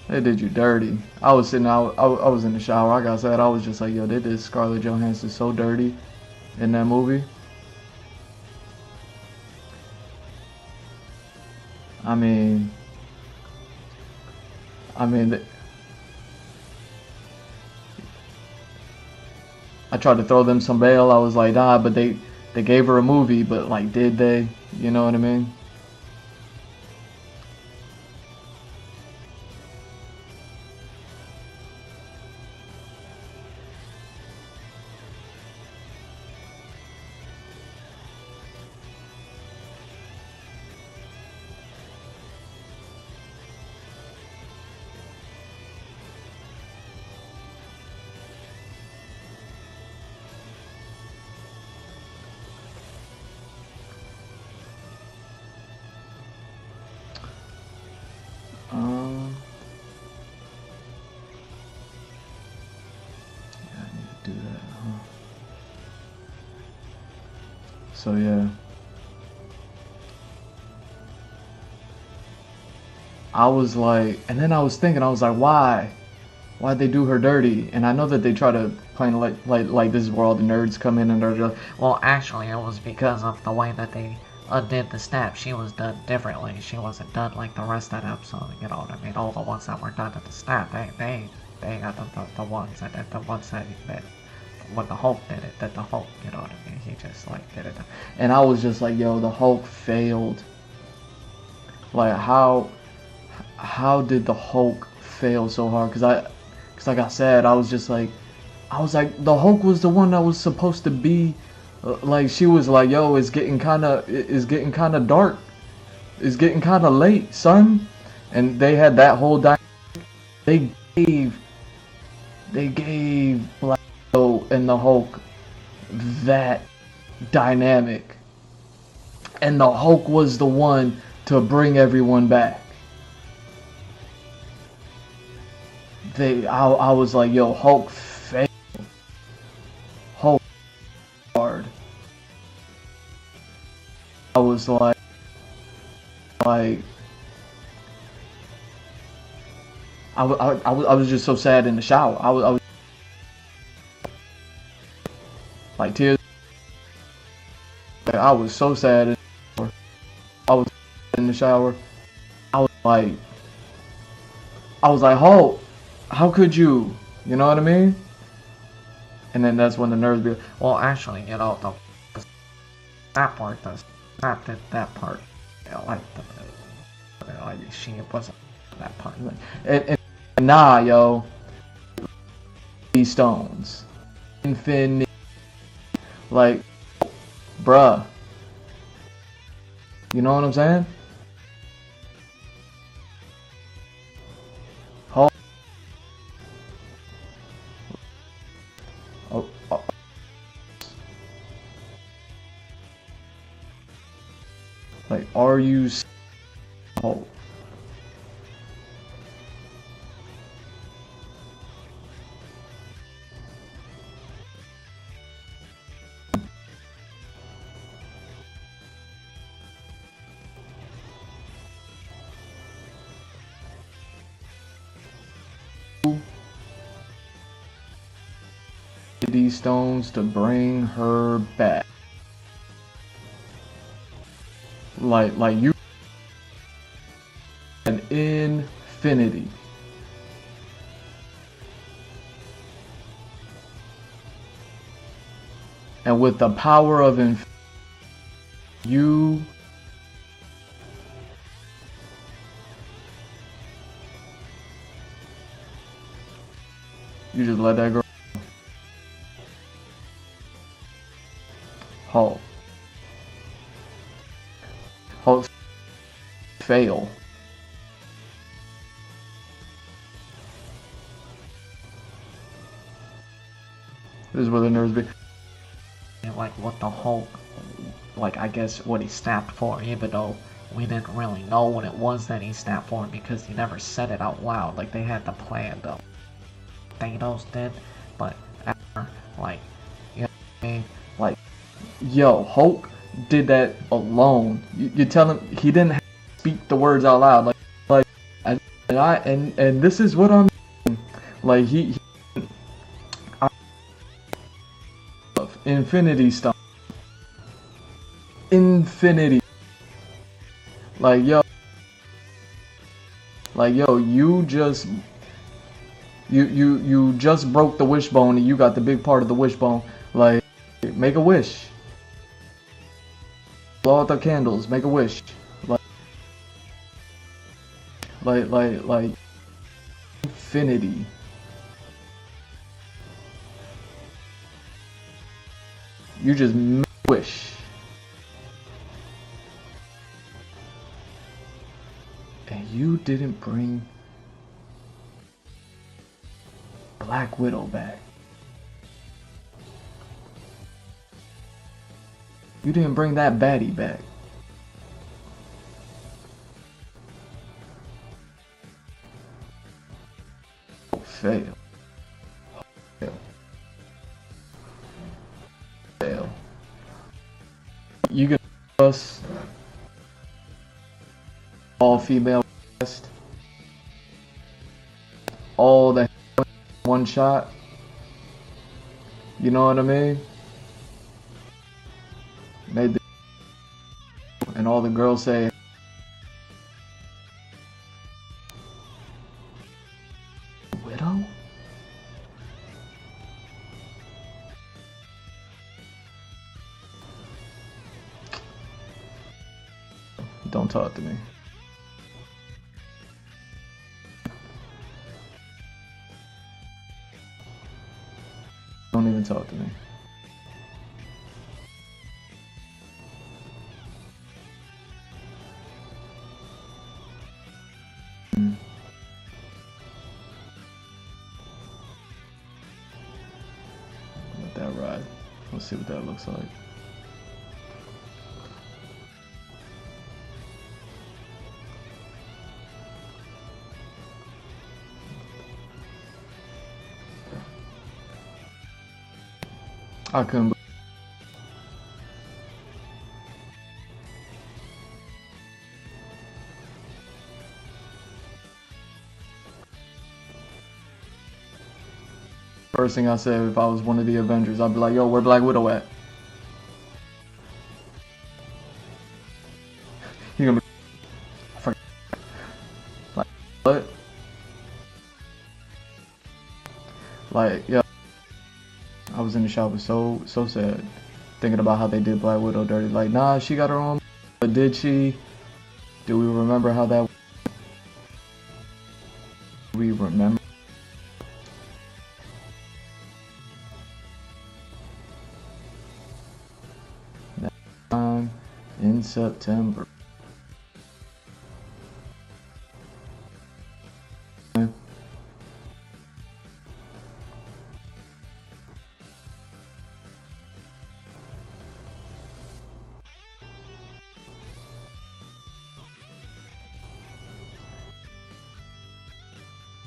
They did you dirty. I was sitting out. I was in the shower. I got sad. I was just like, yo, they did Scarlett Johansson so dirty in that movie. I mean, I tried to throw them some bail. I was like, nah, but they gave her a movie, but like, did they? You know what I mean? Yeah, I need to do that, huh? So yeah, I was like, and then I was thinking, I was like, why'd they do her dirty? And I know that they try to play like this is where all the nerds come in and they're just, Well, actually, it was because of the way that they undid the snap. She was done differently. She wasn't done like the rest of the episode. You know what I mean? All the ones that were done at the snap, they got the ones that the ones that when the Hulk did it, that the Hulk, you know what I mean? He just like did it. and I was just like, yo, the Hulk failed. Like how did the Hulk fail so hard? Cause I got sad. I was just like, the Hulk was the one that was supposed to be, like she was like, yo, it's getting kind of dark, it's getting kind of late, son, and they had that whole they gave Black Widow and the Hulk that dynamic, and the Hulk was the one to bring everyone back. I was like, yo, Hulk failed. Hulk hard. I was like, I was just so sad in the shower. I was like tears. I was so sad. I was in the shower. I was like, Hulk, how could you? You know what I mean? And then that's when the nerds be like, Well, actually, you know, that part does not did that part. You know, like she wasn't that part. and nah, yo, these stones, infinite, like, bruh, you know what I'm saying? Hulk, oh, oh. Like, are you Hulk? These stones to bring her back. Like you an infinity. And with the power of infinity, you just let that girl Hulk. Hulk fail. This is where the nerves be. Like what the Hulk, like I guess what he snapped for, even though we didn't really know what it was that he snapped for because he never said it out loud. Like they had the plan though. Thanos did, but after, like, you know what I mean? Like, yo, Hulk did that alone. You tell him he didn't have to speak the words out loud. And this is what I'm like. He Infinity Stone. Infinity. Like yo, you just you just broke the wishbone and you got the big part of the wishbone. Like, make a wish. Blow out the candles. Make a wish. Like infinity. You just make a wish. And you didn't bring Black Widow back. You didn't bring that baddie back. Oh, fail. Fail. Fail. You gonna us all female cast, all the one shot. You know what I mean? Made the and all the girls say Widow? Don't talk to me. Don't even talk to me. Let that ride. Let's see what that looks like. I couldn't. First thing I said if I was one of the Avengers, I'd be like, yo, where Black Widow at? You're gonna be like, what? Like, yeah. I was in the shower so sad, thinking about how they did Black Widow dirty. Like, nah, she got her own, but did she? Do we remember how that? We remember. That time in September.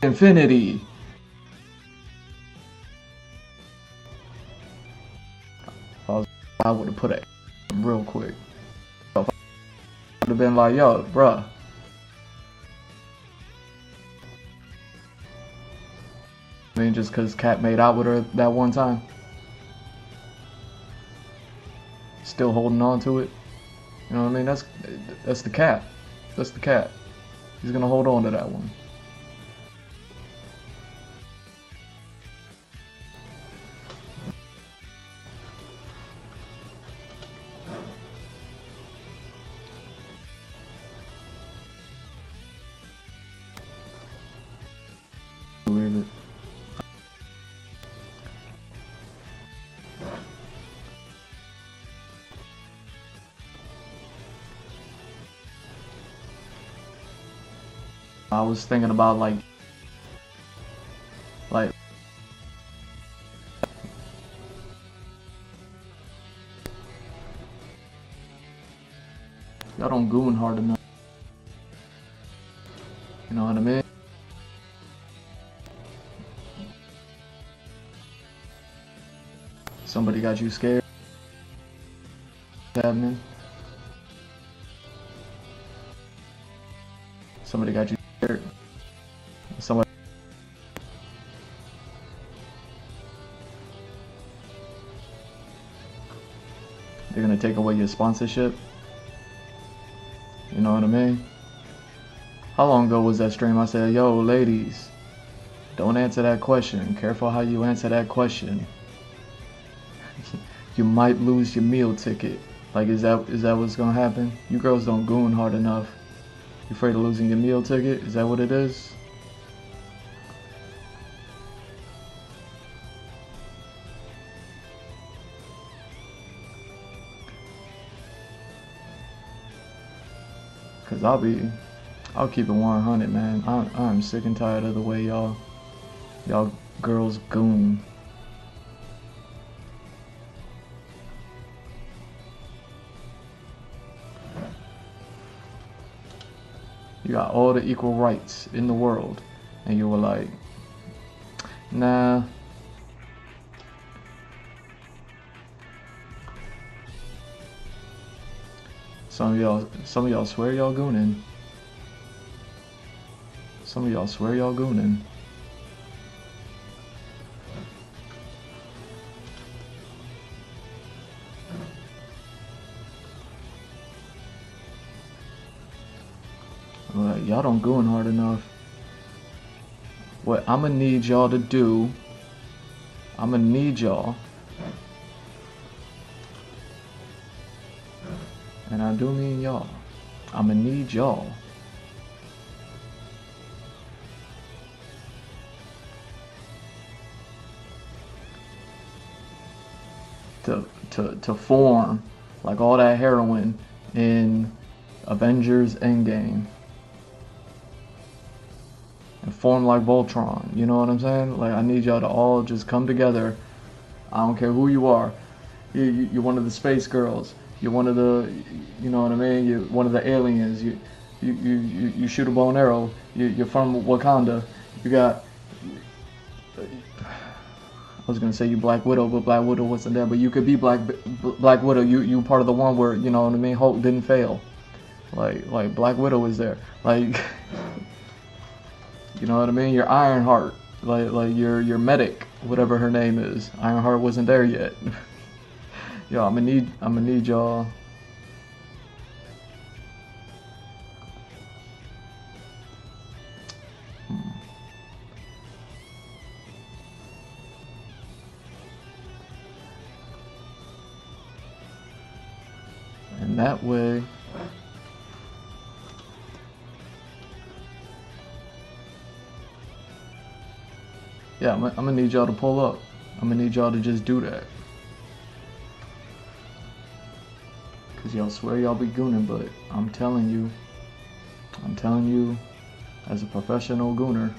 Infinity. I would have put it real quick. I would have been like, yo, bruh. I mean, just because Cat made out with her that one time. Still holding on to it. You know what I mean? That's the cat. That's the cat. He's gonna hold on to that one. Believe it. I was thinking about like y'all don't goon hard enough. You know what I mean? Somebody got you scared. What's happening? Somebody got you scared. Somebody. They're gonna take away your sponsorship. You know what I mean? How long ago was that stream? I said, yo, ladies, don't answer that question. Careful how you answer that question. You might lose your meal ticket. Like, is that what's gonna happen? You girls don't goon hard enough. You afraid of losing your meal ticket? Is that what it is? Cause I'll keep it 100, man. I'm sick and tired of the way y'all girls goon. You got all the equal rights in the world, and you were like, nah. Some of y'all swear y'all gooning. Some of y'all swear y'all gooning. Like, y'all don't goon hard enough. What I'ma need y'all to do, I'ma need y'all, and I do mean y'all, I'ma need y'all to form like all that heroin in Avengers Endgame. And form like Voltron, you know what I'm saying? Like, I need y'all to all just come together. I don't care who you are. You're one of the space girls. You're one of the, you know what I mean? You're one of the aliens. You shoot a bow and arrow. You're from Wakanda. You got, I was gonna say you Black Widow, but Black Widow wasn't there. But you could be Black Widow. You part of the one where, you know what I mean? Hulk didn't fail. Like Black Widow is there. Like. You know what I mean? Your Ironheart, like your medic, whatever her name is. Ironheart wasn't there yet. Yo, I'm gonna need y'all. And that way. Yeah, I'm gonna need y'all to pull up. I'm gonna need y'all to just do that. Cause y'all swear y'all be gooning, but I'm telling you, as a professional gooner,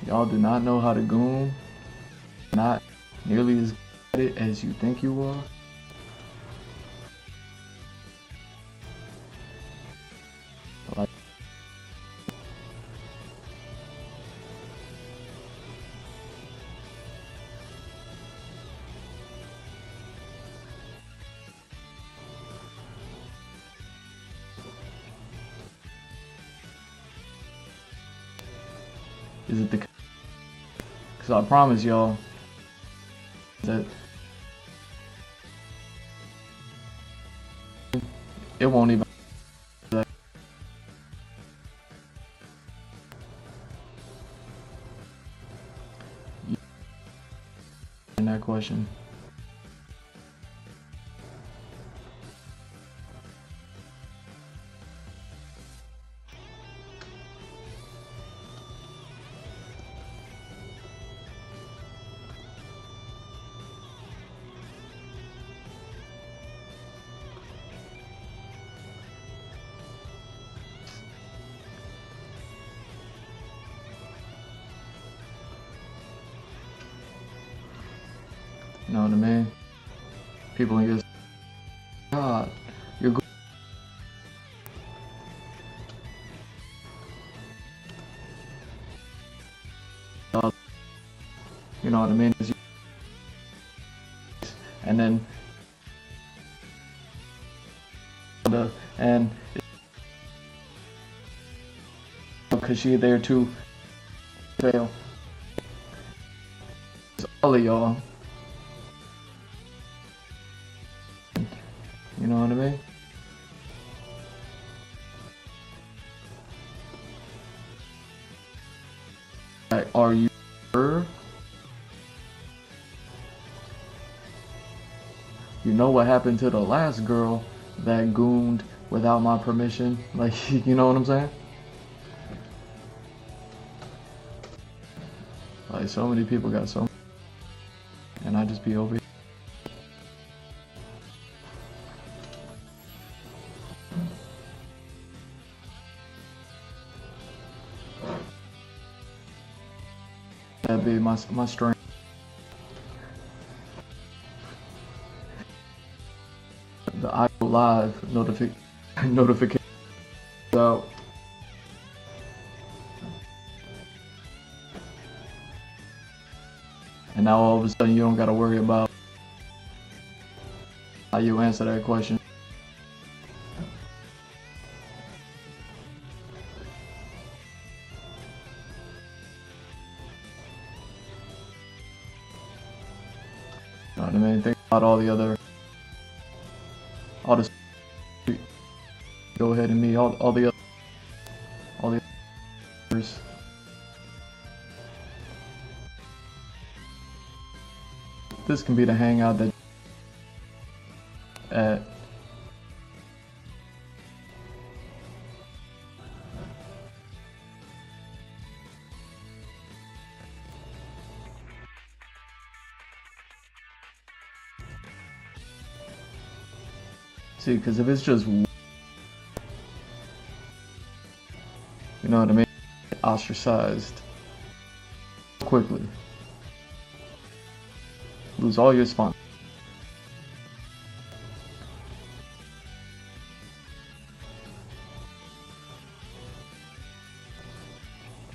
y'all do not know how to goon. Not nearly as good at it as you think you are. Like, is it the? Cause I promise y'all that it won't even. In that question. You know what I mean? People in your God, you're good. You know what I mean? And then and because she there to fail. It's all of y'all. You know what I mean? Like, are you sure? You know what happened to the last girl that gooned without my permission? Like, you know what I'm saying? Like, so many people got so, and I just be over here. That'd be my strength. The I Go Live notification out. And now all of a sudden you don't gotta worry about how you answer that question. You know what I mean? Think about all the go ahead and meet all the others. This can be the hangout that at see, because if it's just, you know what I mean, ostracized quickly, lose all your sponsors.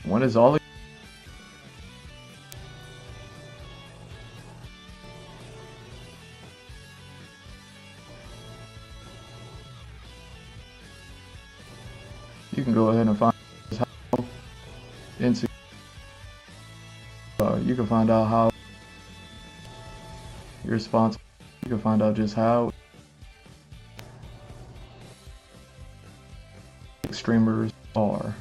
When is all you can go ahead and find how into you can find out how your sponsor, you can find out just how streamers are.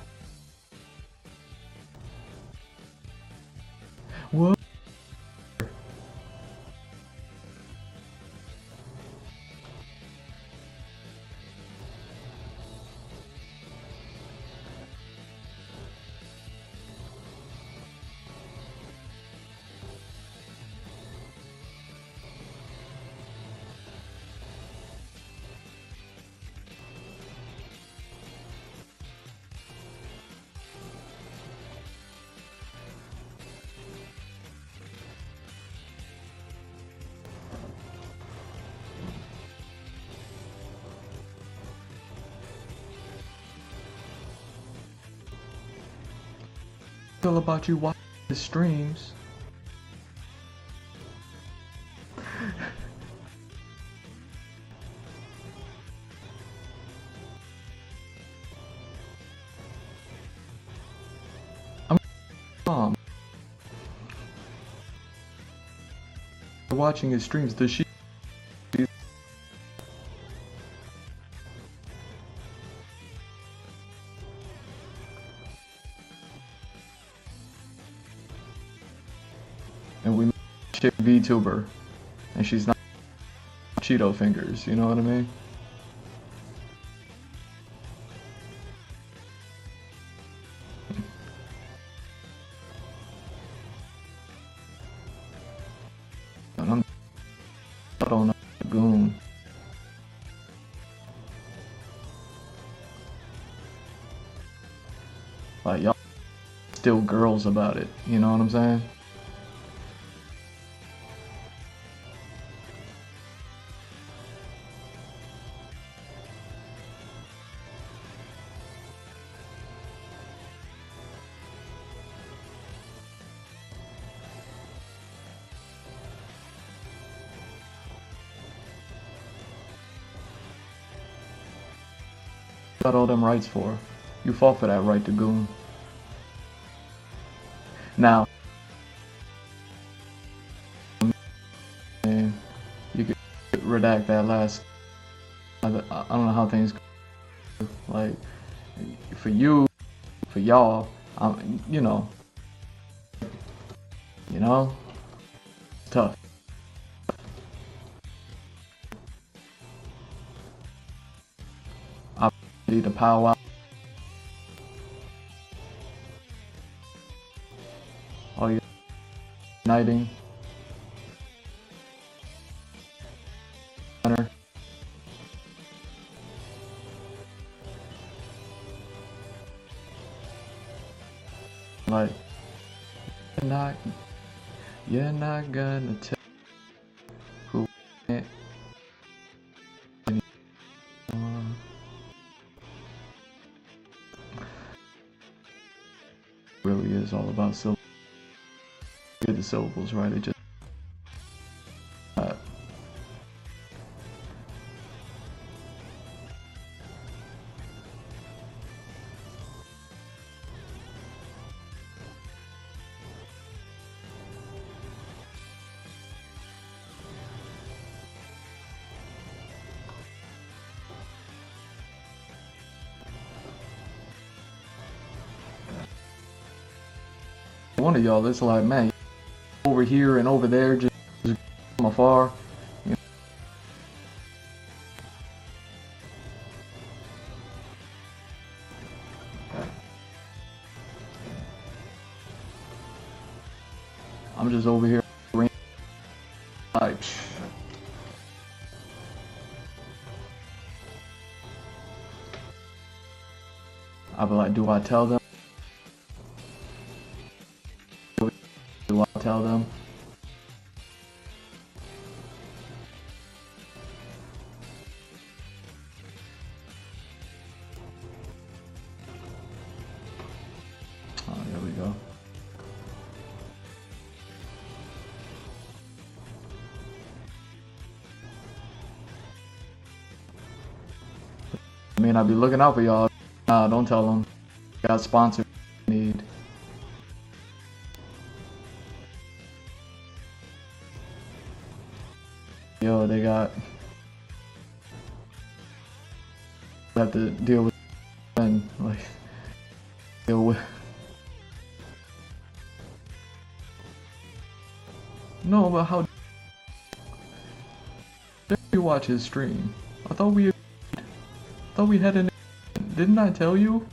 What? Feel about you watching the streams? I'm mom. Watching his streams. Does she? chick VTuber, and she's not Cheeto fingers. You know what I mean? And I'm on a goon. Like y'all still girls about it. You know what I'm saying? Got all them rights for. You fought for that right to goon. Now, and you could redact that last. I don't know how things go. Like for you, for y'all, you know, it's tough. I need to powwow. All you uniting. Like you're not gonna tell who can't anymore. Really is all about syllables. Get the syllables right. It just one of y'all. It's like, man, over here and over there, just from afar. You know? I'm just over here, like. I'll be like, do I tell them? Do I tell them? Oh, there we go. I mean, I'll be looking out for y'all. Nah, don't tell them. Got sponsors need. Yo, they got. Have to deal with and like deal with. No, but how did you watch his stream? I thought we had an. Didn't I tell you?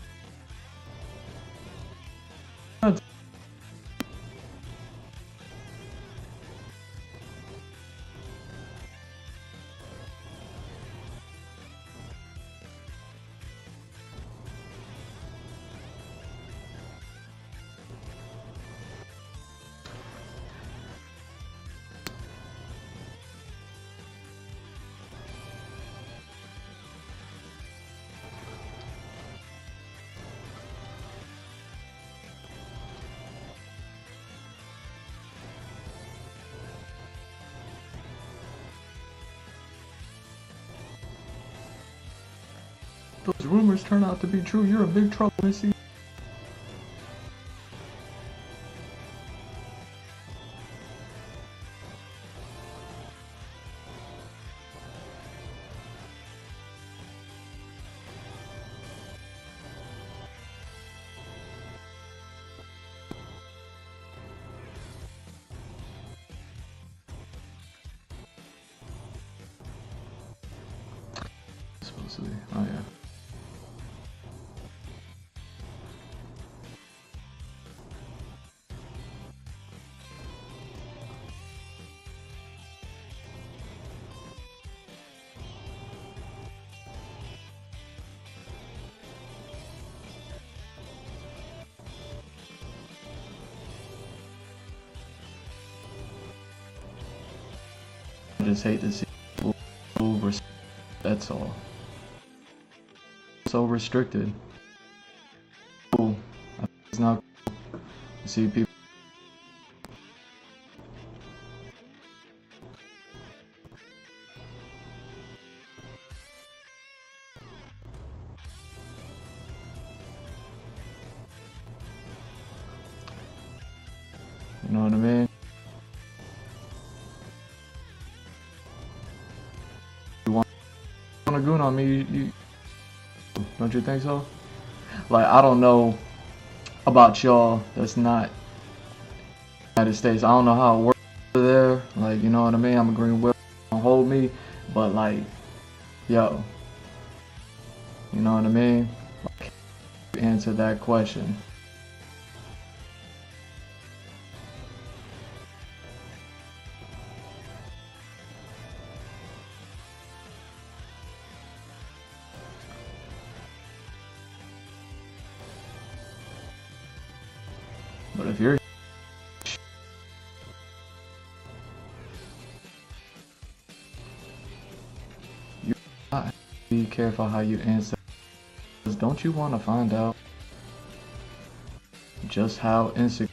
Those rumors turn out to be true. You're in big trouble, Missy. obviously. Oh yeah. I just hate to see people over. That's all. So restricted. Cool. It's not cool to see people. You know what I mean? You want a goon on me? You don't you think so? Like, I don't know about y'all. That's not United States. I don't know how it works over there. Like, you know what I mean? I'm a green whale. Don't hold me. But like, yo, you know what I mean? Like, answer that question. But if you're be careful how you answer. Because don't you want to find out just how insecure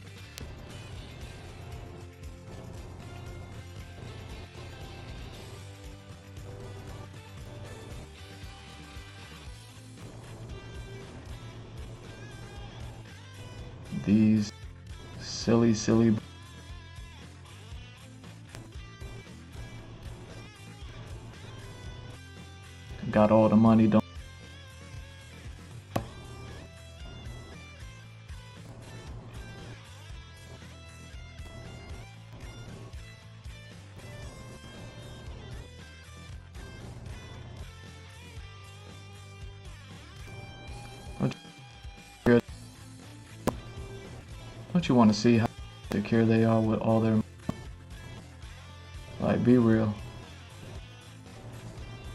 these silly got all the money, don't don't you want to see how secure they are with all their, like, be real.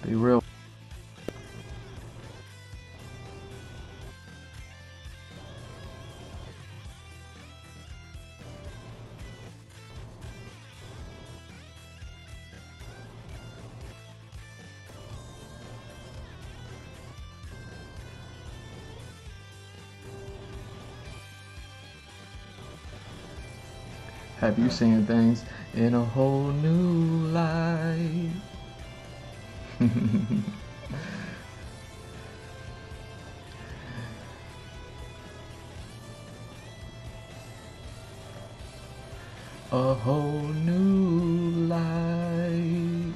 Be real. Have you seen things in a whole new light? A whole new light.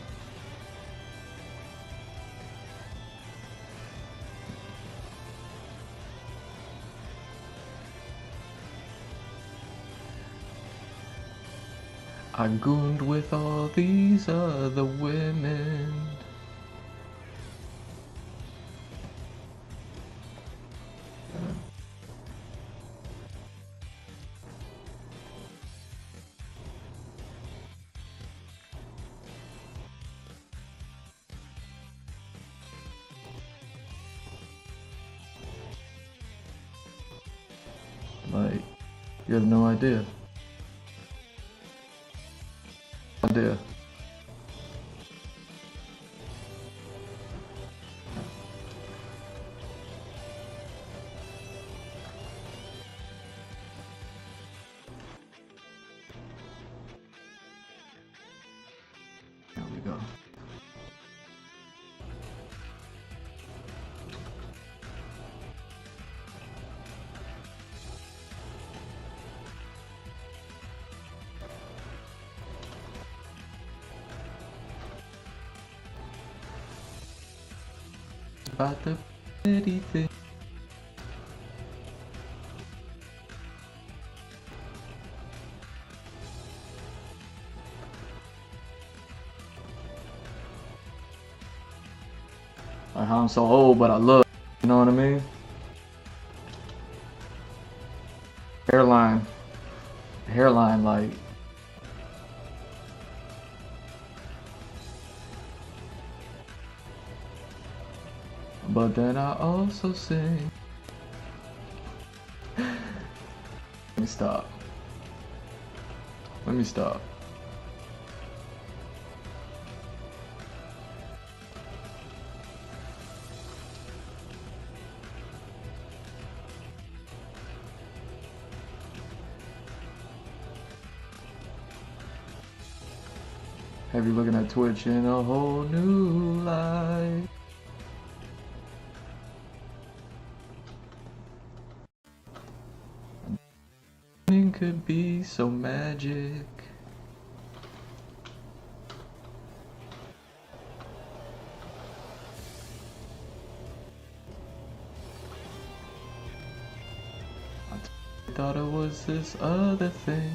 I gooned with all these other women. Like, you have no idea. Idea. There we go. About the pretty thing. Like how I'm so old, but I look. You know what I mean? Hairline, like. But then I also sing. Let me stop. Let me stop. Have you looking at Twitch in a whole new light? It could be so magic. I thought it was this other thing.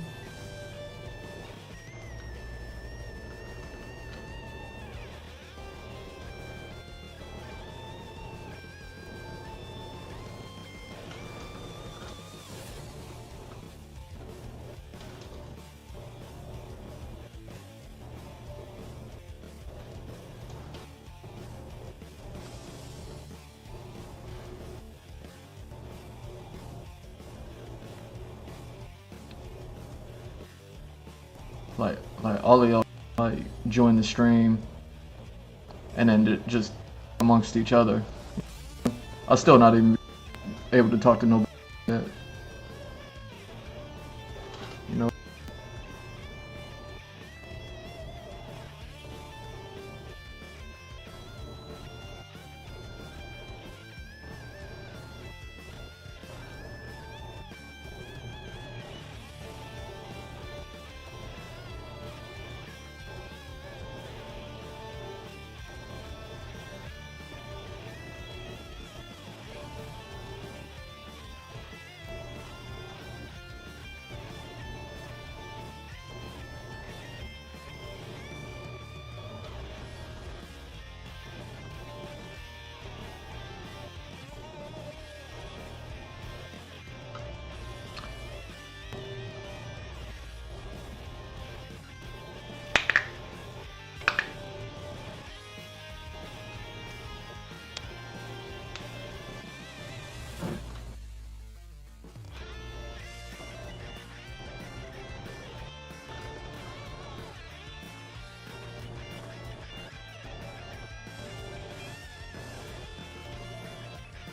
Like all of y'all like join the stream and then just amongst each other. I'm still not even able to talk to nobody yet. You know.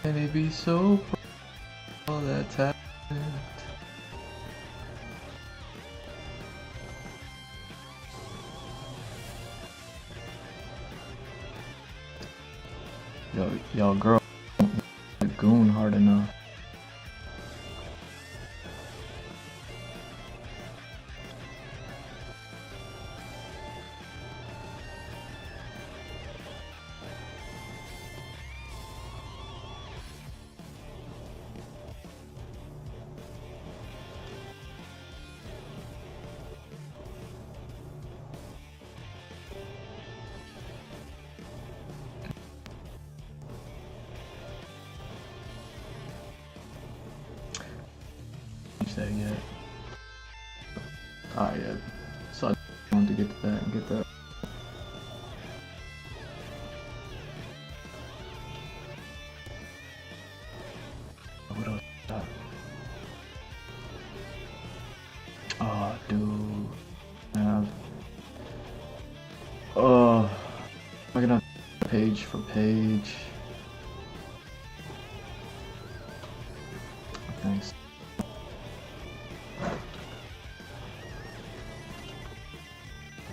And they be so proud of all that talent. Yo, girl, goon hard enough. That yet. Alright, yeah. So I wanted to get to that and get that. What else? Oh, dude. I'm gonna page for page. Thanks.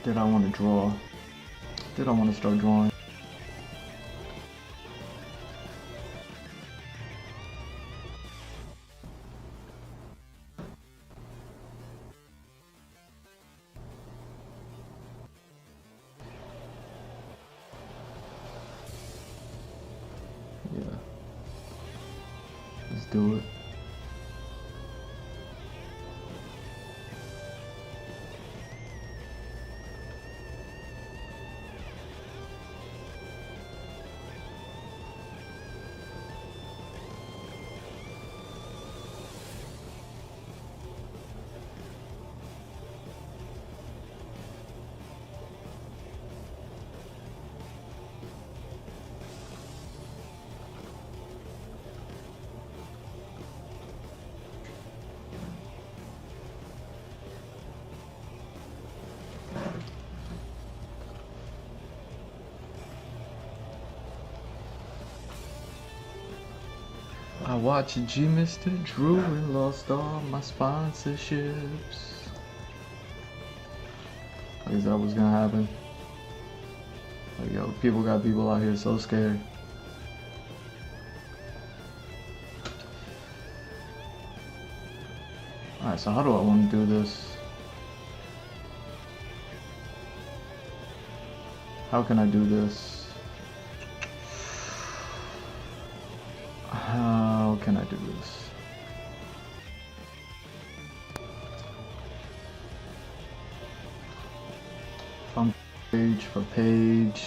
Did I want to draw? Did I want to start drawing? Yeah. Let's do it. I watched G Mr. Drew and lost all my sponsorships. Like, is that what's gonna happen? Like, yo, people got people out here so scared. Alright, so how do I want to do this? How can I do this? How can I do this? From page for page.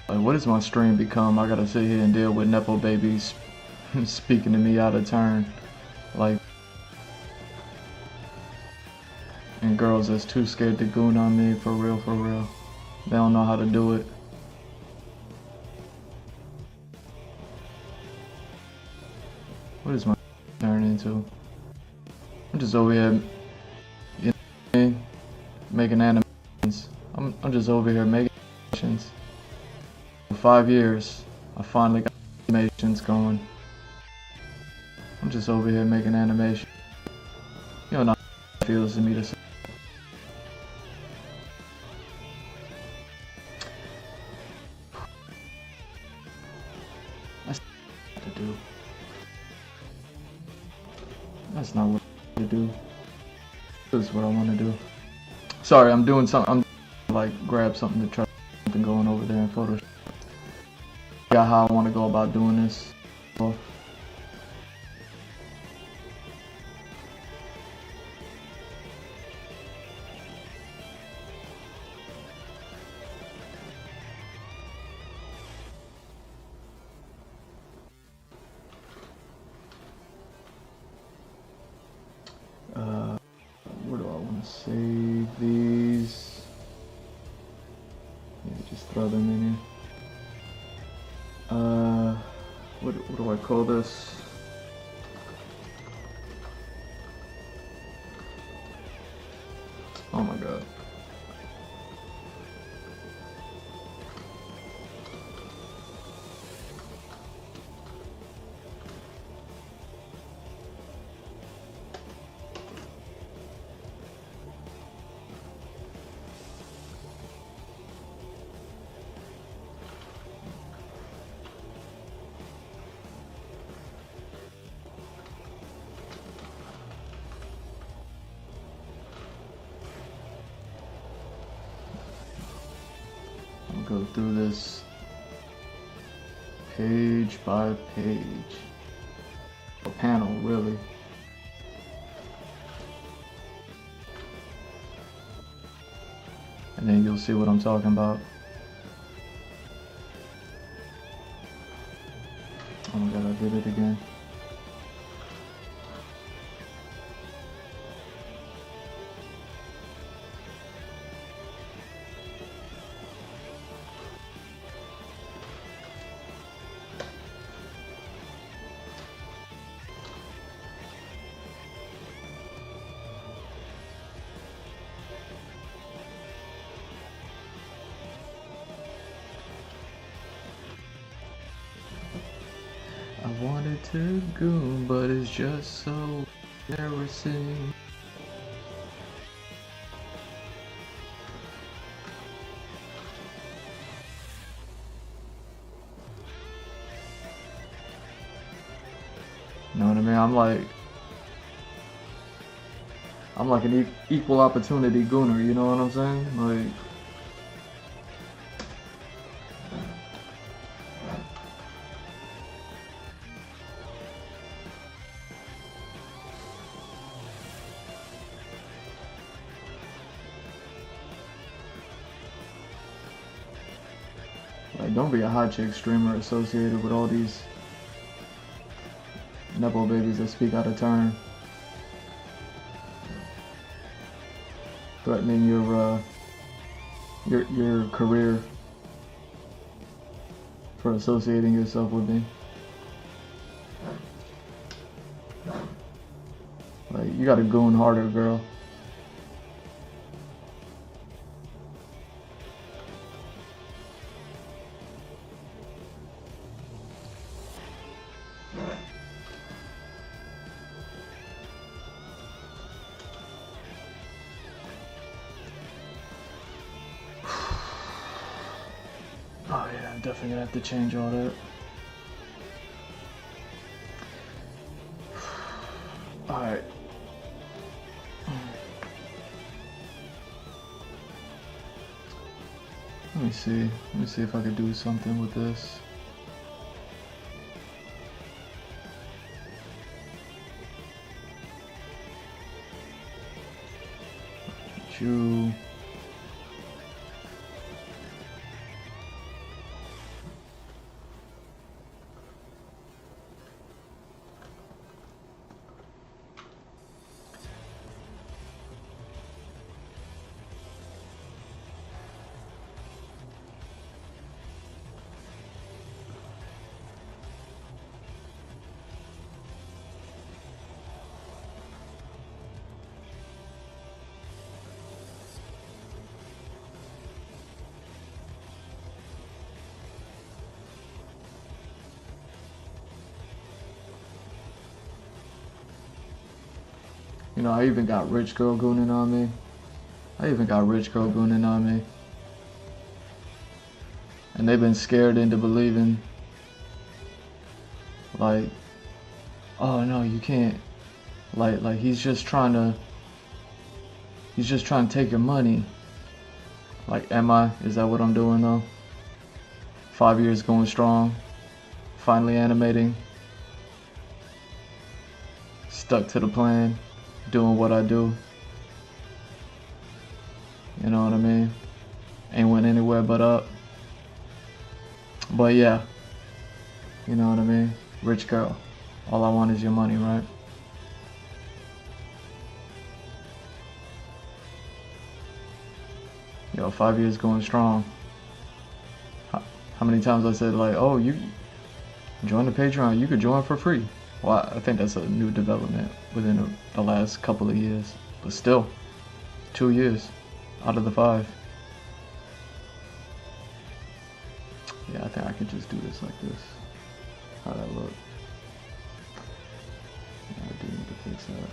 Like, what does my stream become? I gotta sit here and deal with Nepo babies speaking to me out of turn. Like, and girls that's too scared to goon on me, for real, for real. They don't know how to do it. What is my turn into? I'm just over here, you know what I mean? Making animations. I'm just over here making animations. For 5 years, I finally got animations going. I'm just over here making animation. You don't know how it feels to me to say. That's not what to do. That's not what I want to do. This is what I want to do. Sorry, I'm doing something. I'm like grab something to try something going over there in Photoshop. Yeah, how I want to go about doing this. Where do I want to save these? Yeah, just throw them in here. What do I call this? Oh my god. Go through this page by page, a panel really. And then you'll see what I'm talking about. Oh my god, I did it again. I wanted to goon, but it's just so embarrassing. You know what I mean? I'm like an equal opportunity gooner, you know what I'm saying? Like, Like, don't be a hot chick streamer associated with all these nepo babies that speak out of turn, threatening your career for associating yourself with me. Like, you gotta goon harder, girl. Oh yeah, I'm definitely gonna have to change all that. Alright. Let me see. Let me see if I could do something with this. You. You know, I even got rich girl gooning on me. And they've been scared into believing, like, oh no, you can't. Like he's just trying to take your money. Like, am I? Is that what I'm doing though? 5 years going strong. Finally animating. Stuck to the plan. Doing what I do. You know what I mean? Ain't went anywhere but up. But yeah. You know what I mean? Rich girl. All I want is your money, right? Yo, 5 years going strong. How many times I said, like, oh, you join the Patreon, you could join for free. Well, I think that's a new development within the last couple of years. But still, 2 years out of the 5. Yeah, I think I could just do this like this. How'd that look? Yeah, I do need to fix that. Alright.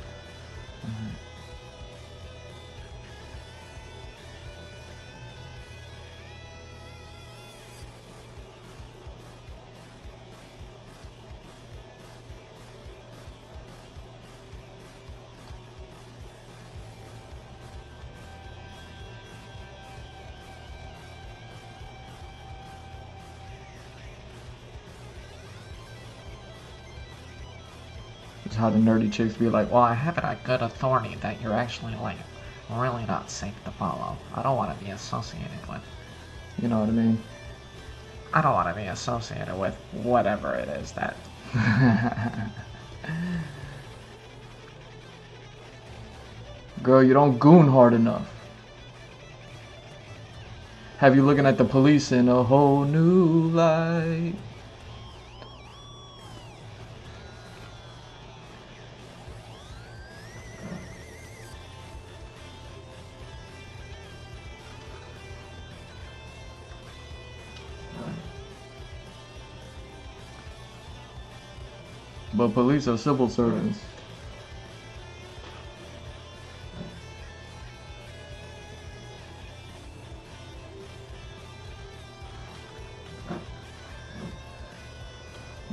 It's how the nerdy chicks be like, Well, I have it a good authority that you're actually, like, really not safe to follow. I don't want to be associated with. you know what I mean? I don't want to be associated with whatever it is that. Girl, you don't goon hard enough. Have you looking at the police in a whole new light? But police are civil servants.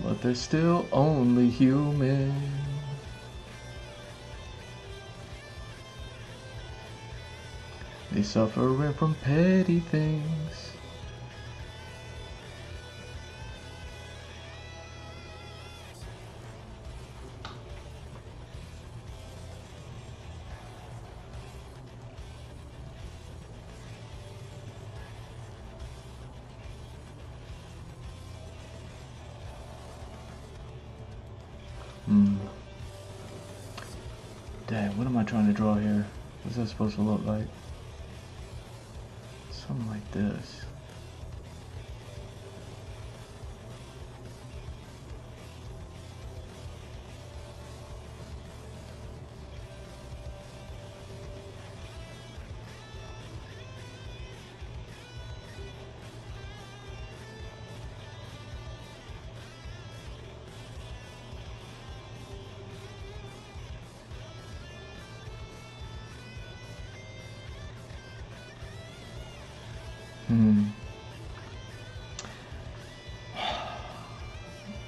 But they're still only human. They suffering from petty things. Dang, what am I trying to draw here? What's that supposed to look like? Something like this.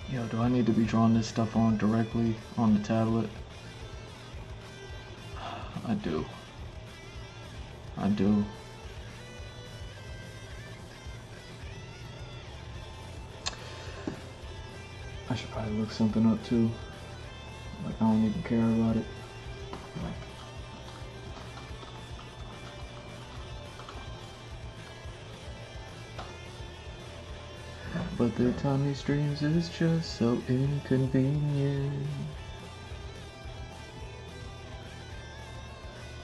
Yo, do I need to be drawing this stuff on directly on the tablet? I do. I do. I should probably look something up too. Like, I don't even care about it. But the Tommy streams is just so inconvenient.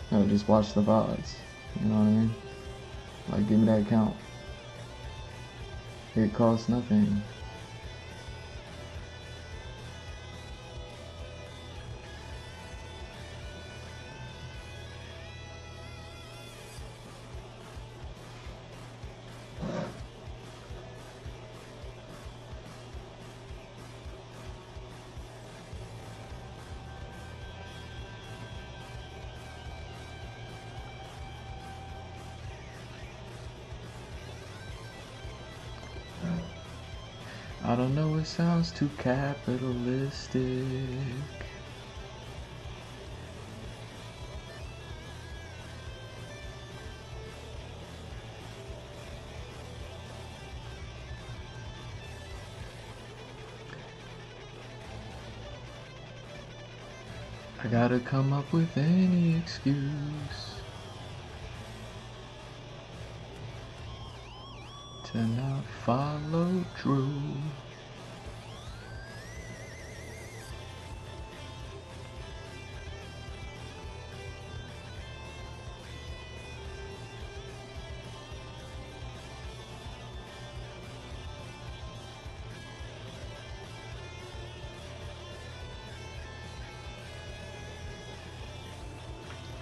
No, just watch the VODs. You know what I mean? Like, give me that account. It costs nothing. I don't know, it sounds too capitalistic. I gotta come up with any excuse to not follow through.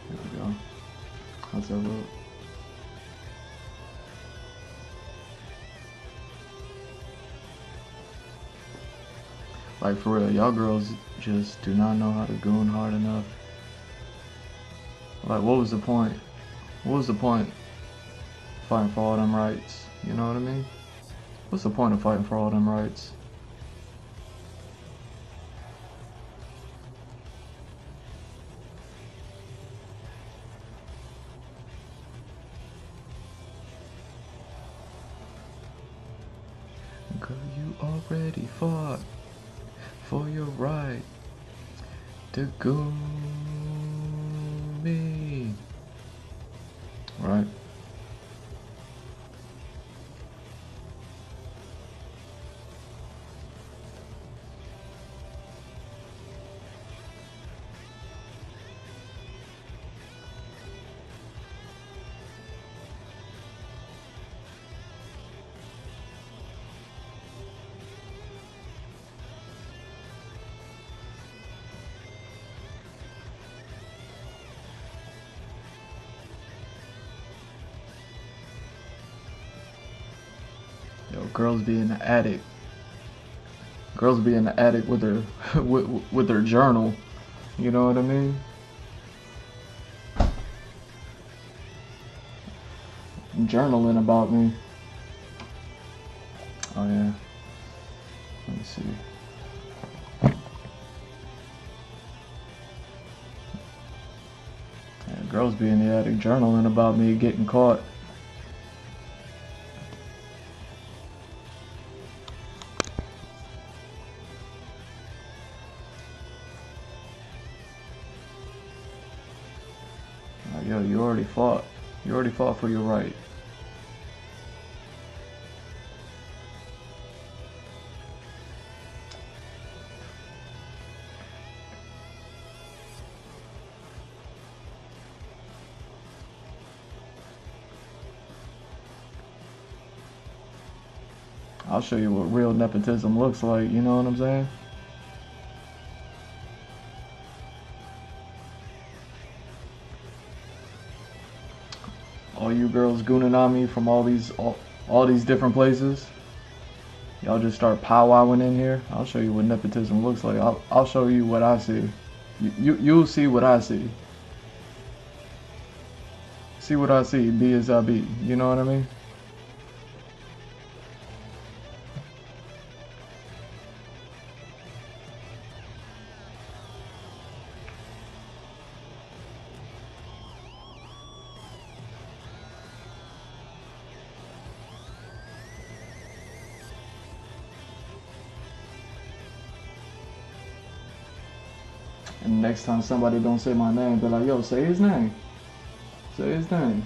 There we go. How's that look? Like, for real, y'all girls just do not know how to goon hard enough. Like, what was the point? What was the point fighting for all them rights? You know what I mean? What's the point of fighting for all them rights? Girl, you already fought for your right to goon me. Right? Yo, girls be in the attic. Girls be in the attic with their with their journal. You know what I mean? Journaling about me. Oh yeah. Let me see. Yeah, girls be in the attic journaling about me getting caught. Yo, you already fought. You already fought for your right. I'll show you what real nepotism looks like, you know what I'm saying? All you girls gooning on me from all these different places. Y'all just start powwowing in here. I'll show you what nepotism looks like. I'll show you what I see. You'll see what I see. See what I see. Be as I be. You know what I mean? And next time somebody don't say my name, be like, yo, say his name. Say his name.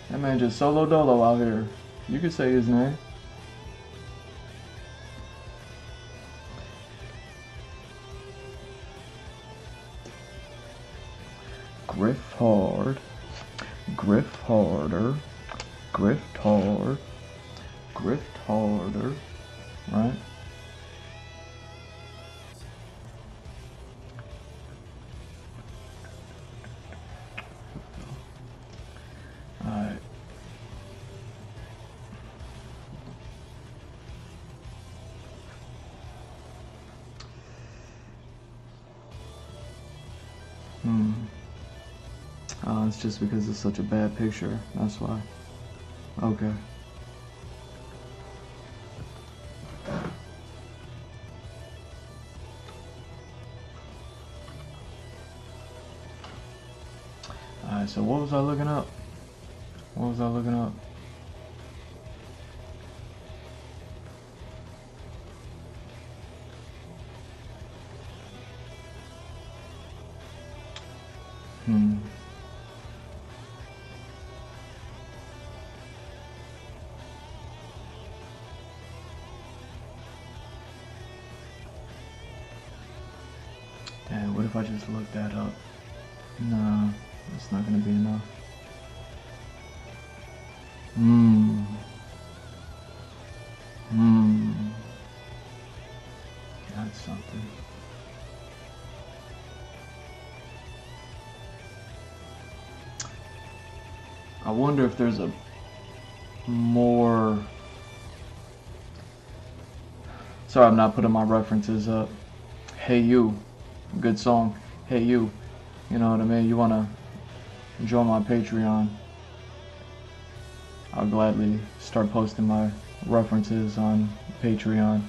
That man just solo dolo out here. You could say his name. Griff hard. Griff harder. Grift hard. Grift harder. Right? Alright. It's just because it's such a bad picture. That's why. Okay. Alright, so what was I looking up? What was I looking up? Damn, what if I just look that up? Nah, that's not gonna be enough. That's something. I wonder if there's a more... Sorry, I'm not putting my references up. Hey You, good song. Hey You, you know what I mean? You wanna join my Patreon? I'll gladly start posting my references on Patreon.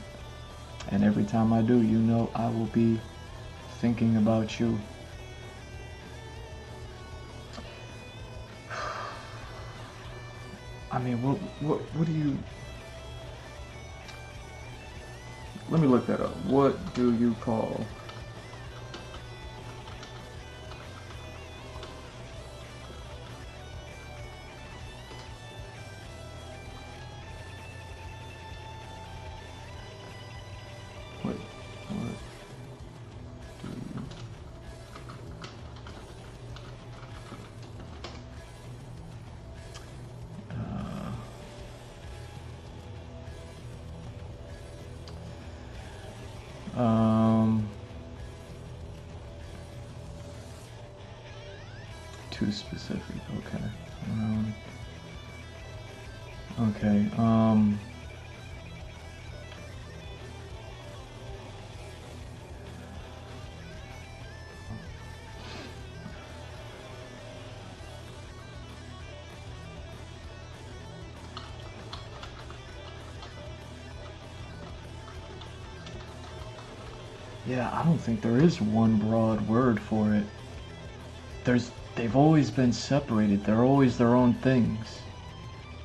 And every time I do, you know I will be thinking about you. I mean, what do you... Let me look that up. What do you call... What do you... Too specific. Okay. Okay. Yeah, I don't think there is one broad word for it. They've always been separated. They're always their own things.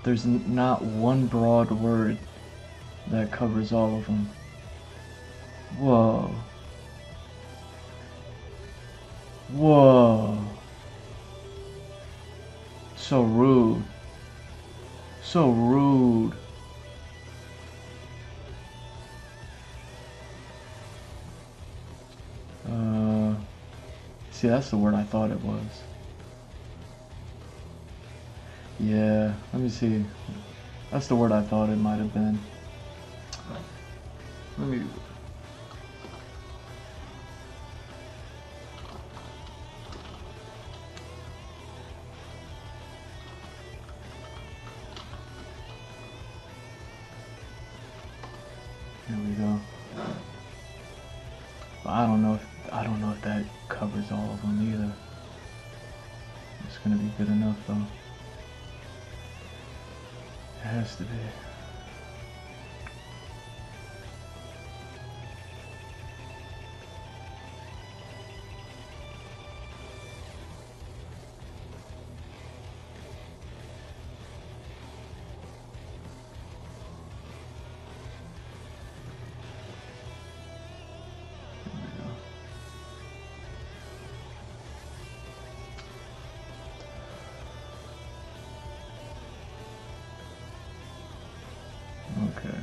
There's not one broad word that covers all of them. Whoa. Whoa. So rude. So rude. See, that's the word I thought it was. Yeah, let me see. That's the word I thought it might have been. Let me. Here we go. But I don't know if that covers all of them either. It's gonna be good enough though. It has to be. Okay.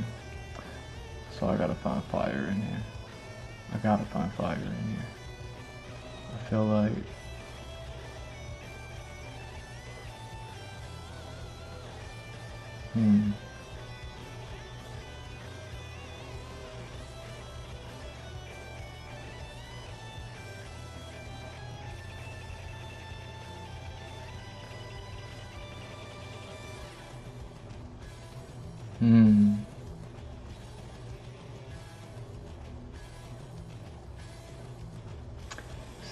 So I gotta find fire in here. I gotta find fire in here. I feel like hmm. Hmm.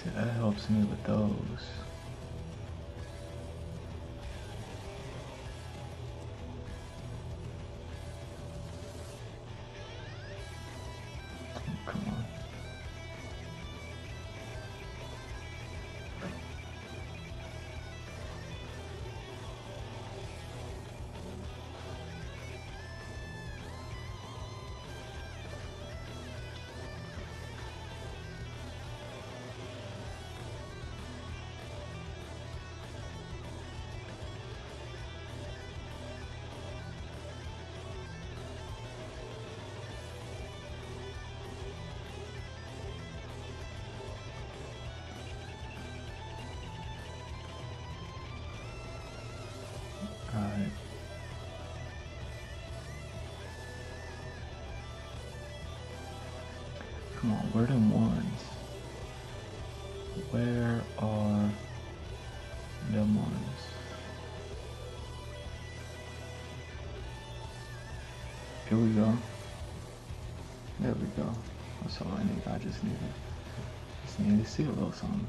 See, that helps me with those. Come on. Alright. Come on, where are them ones? Where are them ones? Here we go. There we go. That's all I need. I just need to see a little something.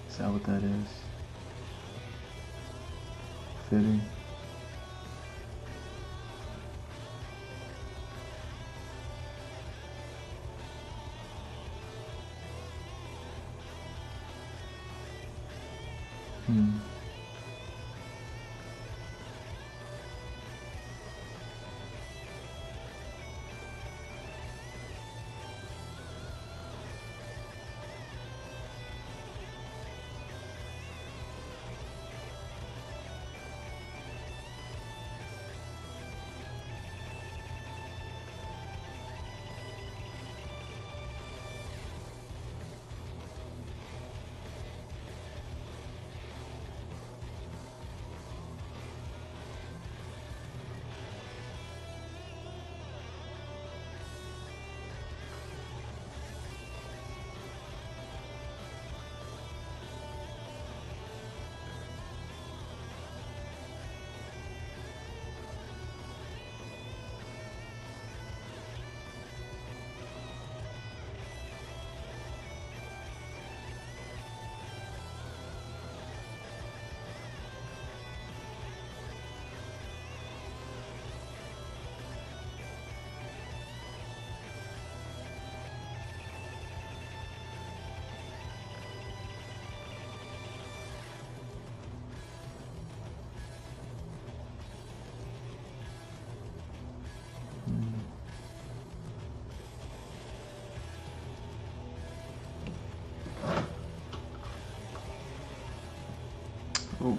Is that what that is? Fitting. Hmm. Oh.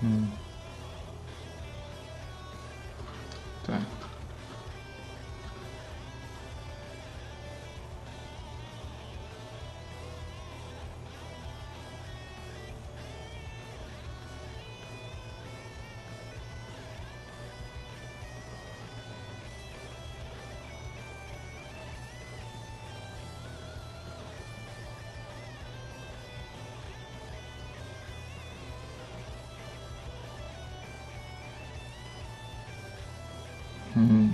Hmm. Dang. Hmm.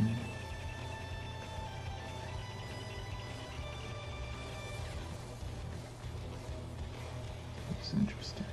That's interesting.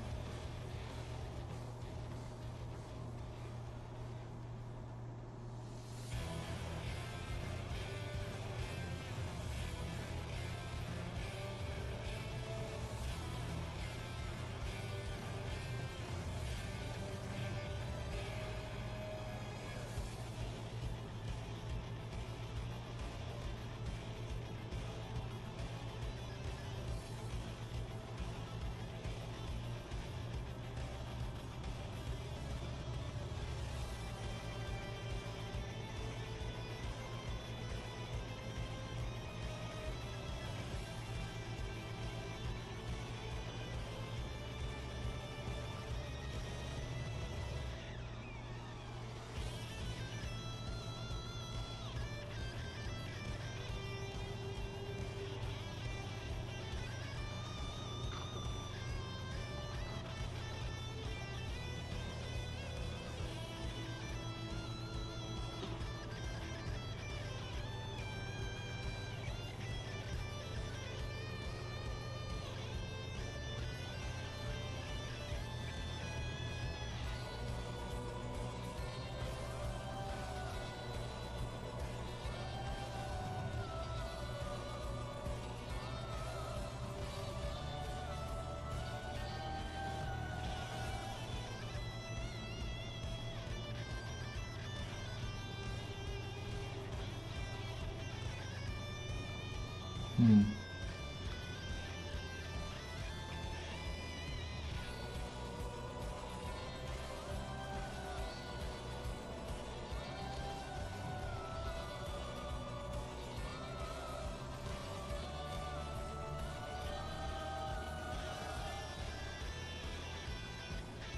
Hmm.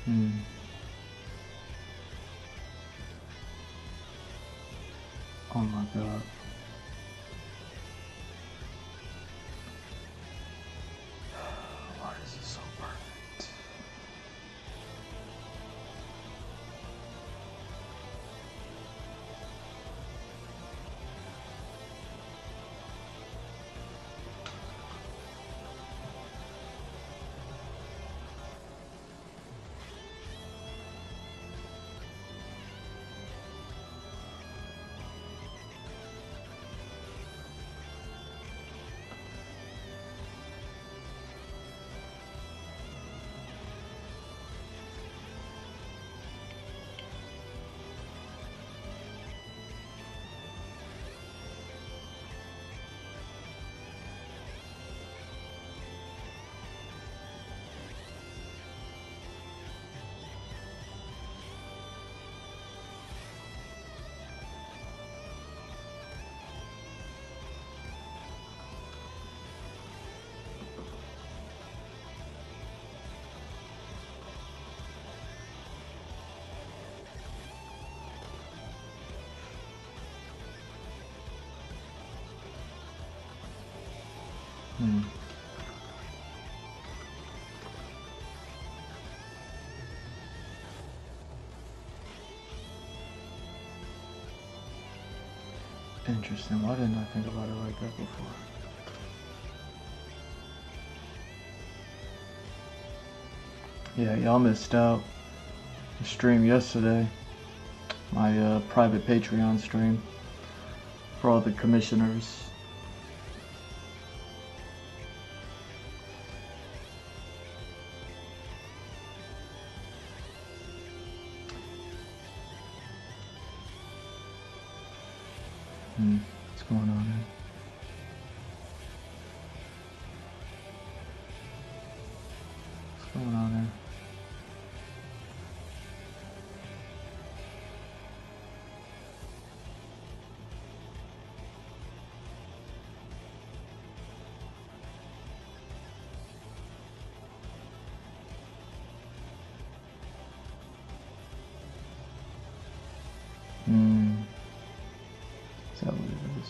Hmm. Oh my god. Why is it so perfect? Hmm. Interesting. Why didn't I think about it like that before? Yeah, y'all missed out. The stream yesterday. My private Patreon stream for all the commissioners. What's going on here? What's going on there? Is that what it is?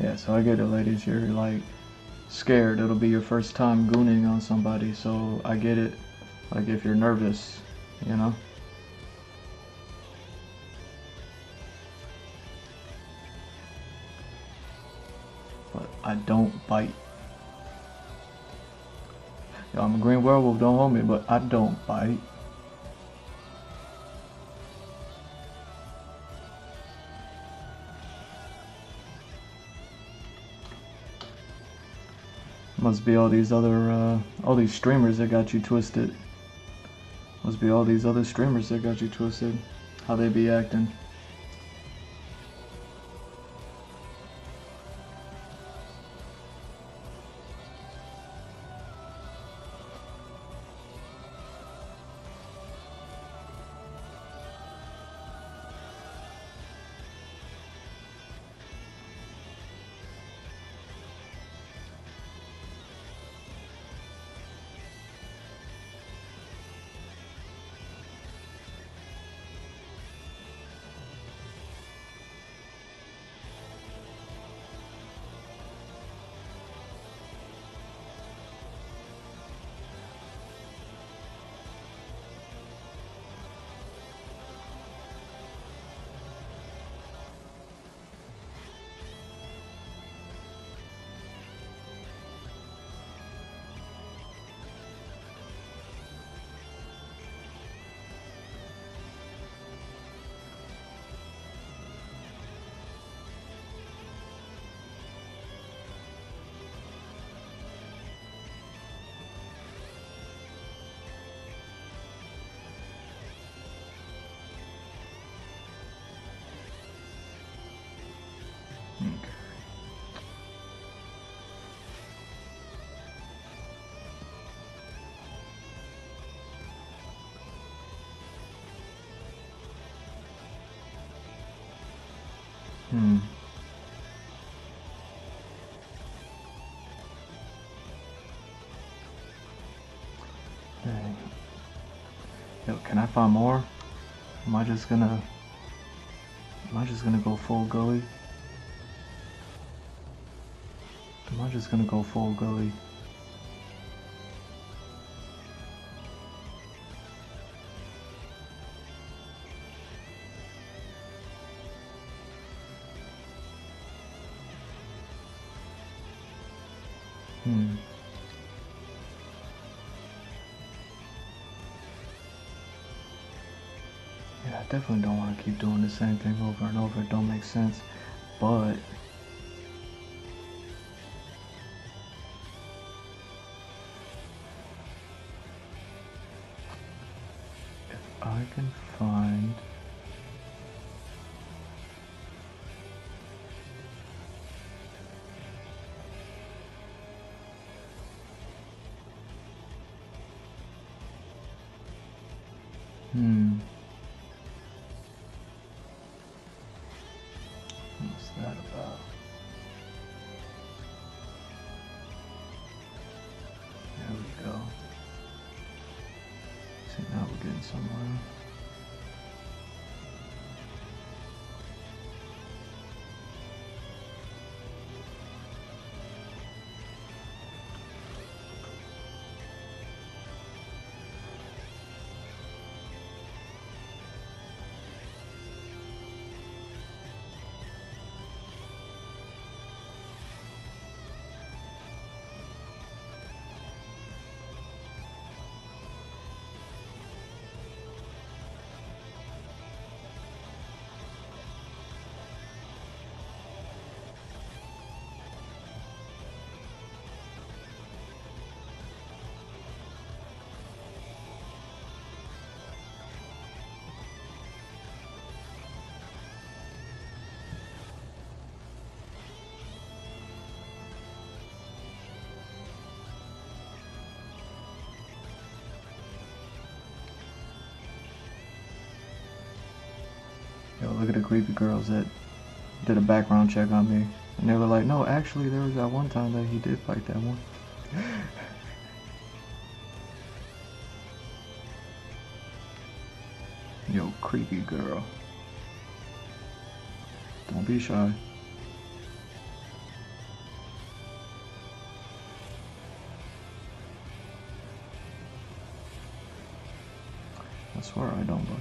Yeah, so I get it, ladies. You're like scared. It'll be your first time gooning on somebody, so I get it. Like if you're nervous, you know? But I don't bite. Yo, I'm a green werewolf, don't hold me, but I don't bite. Must be all these other, all these streamers that got you twisted. Must be all these other streamers that got you twisted. How they be acting. Dang. Yo, can I find more? Am I just gonna go full gully? Am I just gonna go full gully? Yeah, I definitely don't want to keep doing the same thing over and over. It don't make sense. But if I can find what's that about? There we go. See, now we're getting somewhere. look at the creepy girls that did a background check on me. And they were like, no, actually, there was that one time that he did fight that one. Yo, creepy girl. Don't be shy. I swear I don't bite.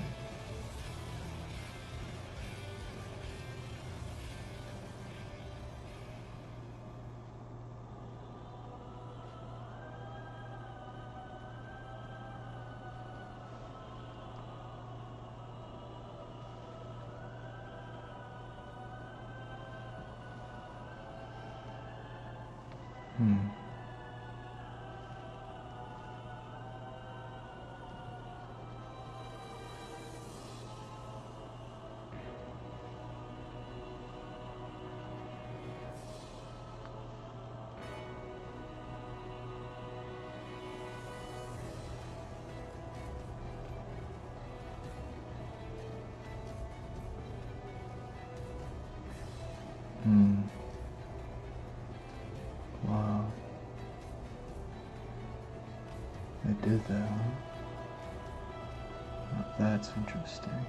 Wow. They did that, huh? Now that's interesting.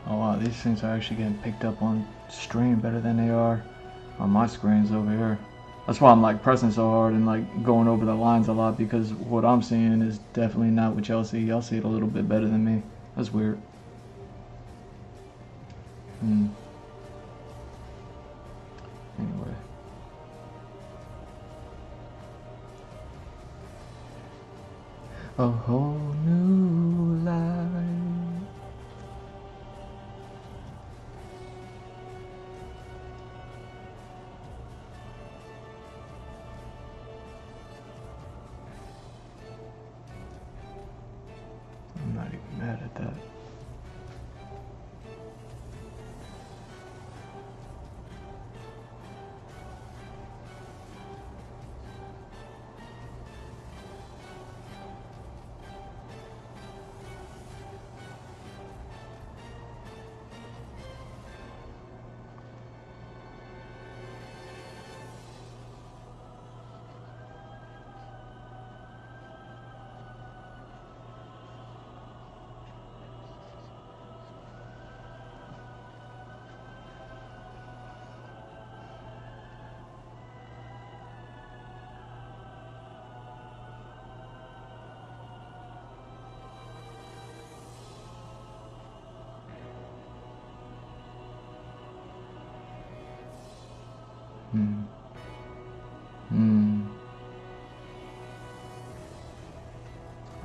Oh wow, these things are actually getting picked up on stream better than they are on my screens over here. That's why I'm like pressing so hard and like going over the lines a lot, because what I'm seeing is definitely not what y'all see. Y'all see it a little bit better than me. That's weird. Anyway. A whole new life. I'm not even mad at that.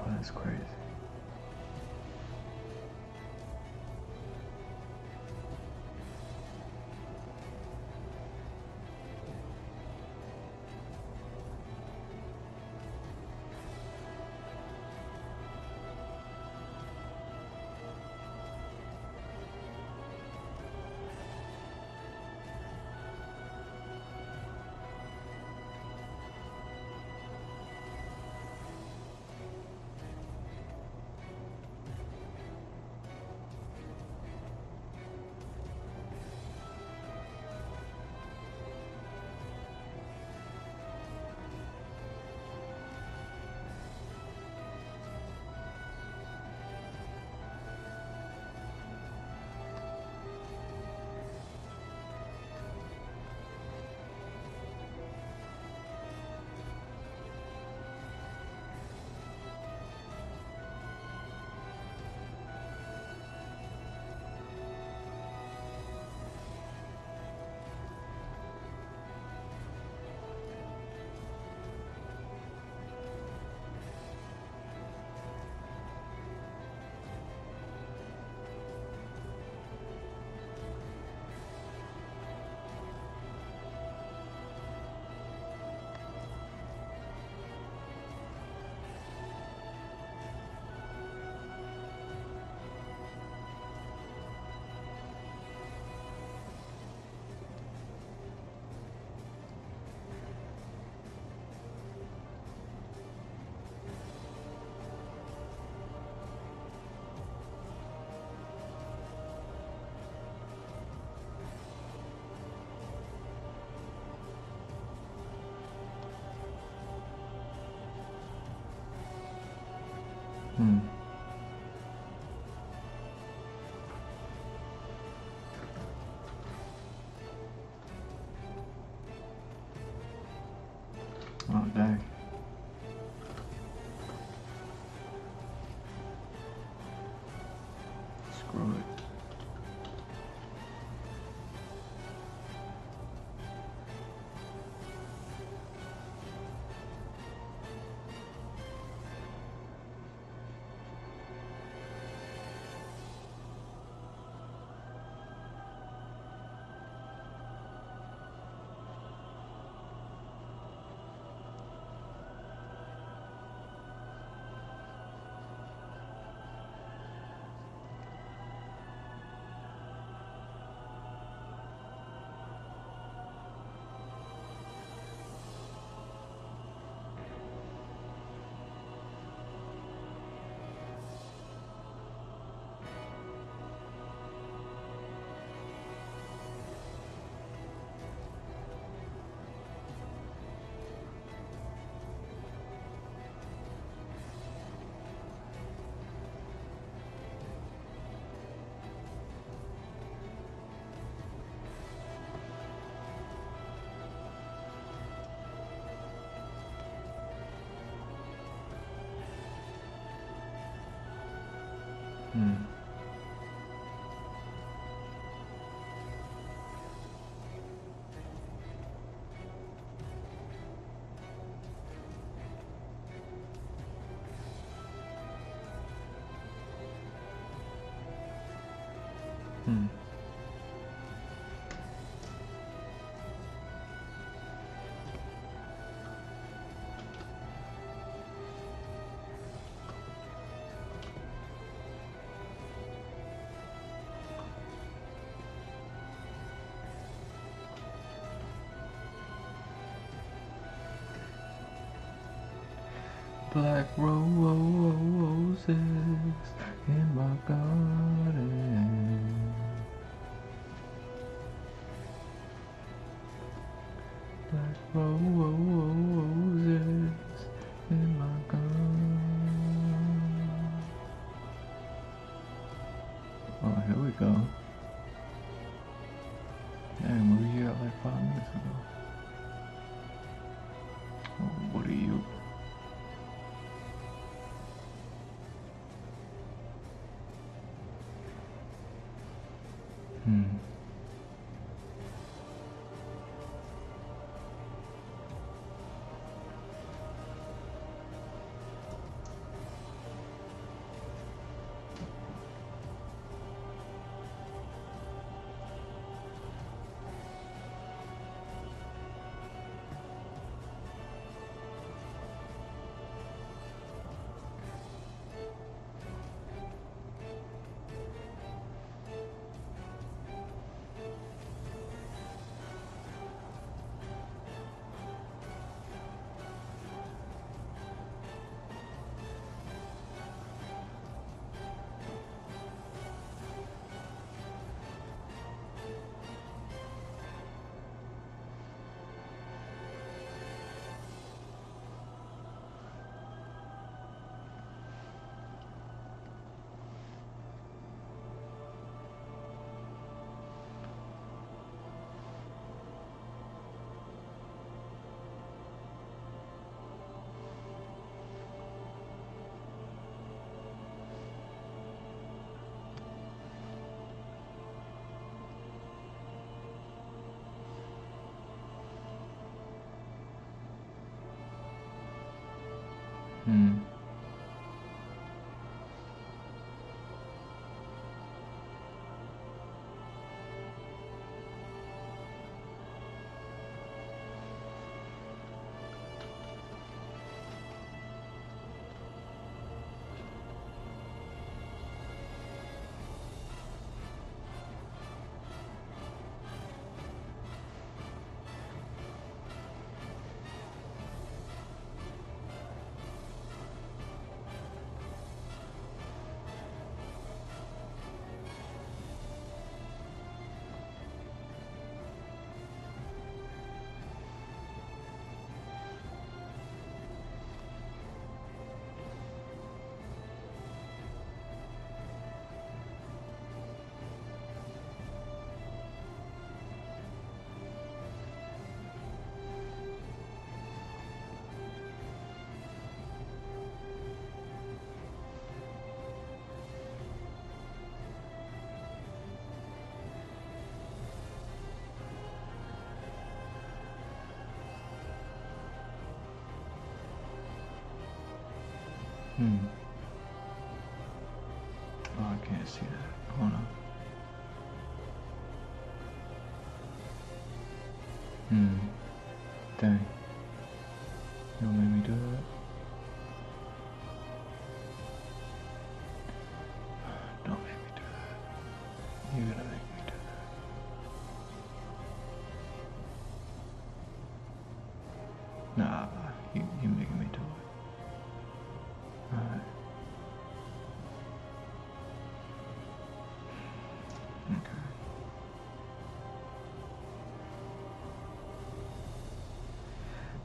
Oh, that's crazy. Hmm. Oh, dang. Screw it. Hmm. Hmm. Black roses in my garden. Black roses in my garden. Oh, here we go. Damn, we were here like 5 minutes ago. Oh, what are you? Hmm. Oh, I can't see that. Hold on. Dang. Don't make me do that. Don't make me do that. You're gonna make me do that. Nah, you making me do it. Alright. Okay.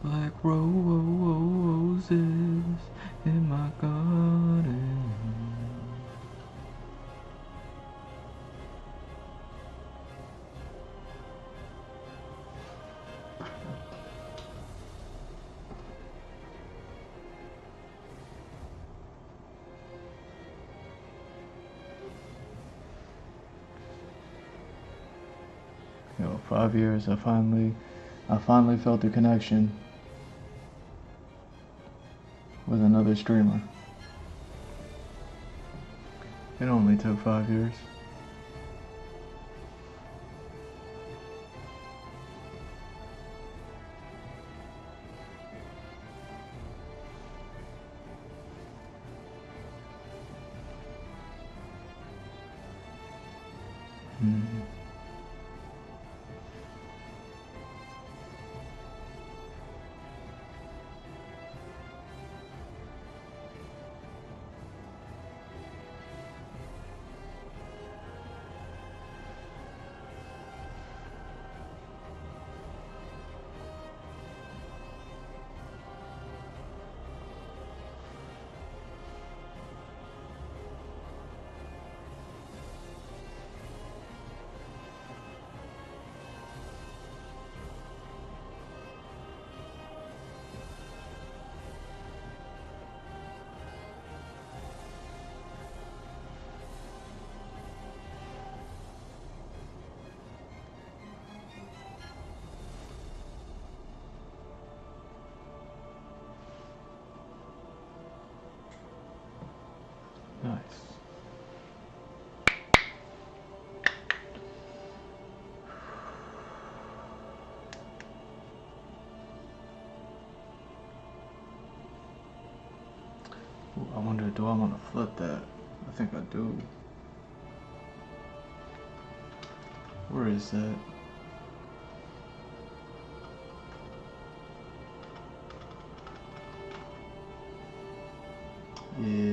Black roses in my garden. Yo, 5 years. I finally felt the connection with another streamer. It only took 5 years. Nice. Ooh, I wonder, do I want to flip that? I think I do. Where is that? Yeah.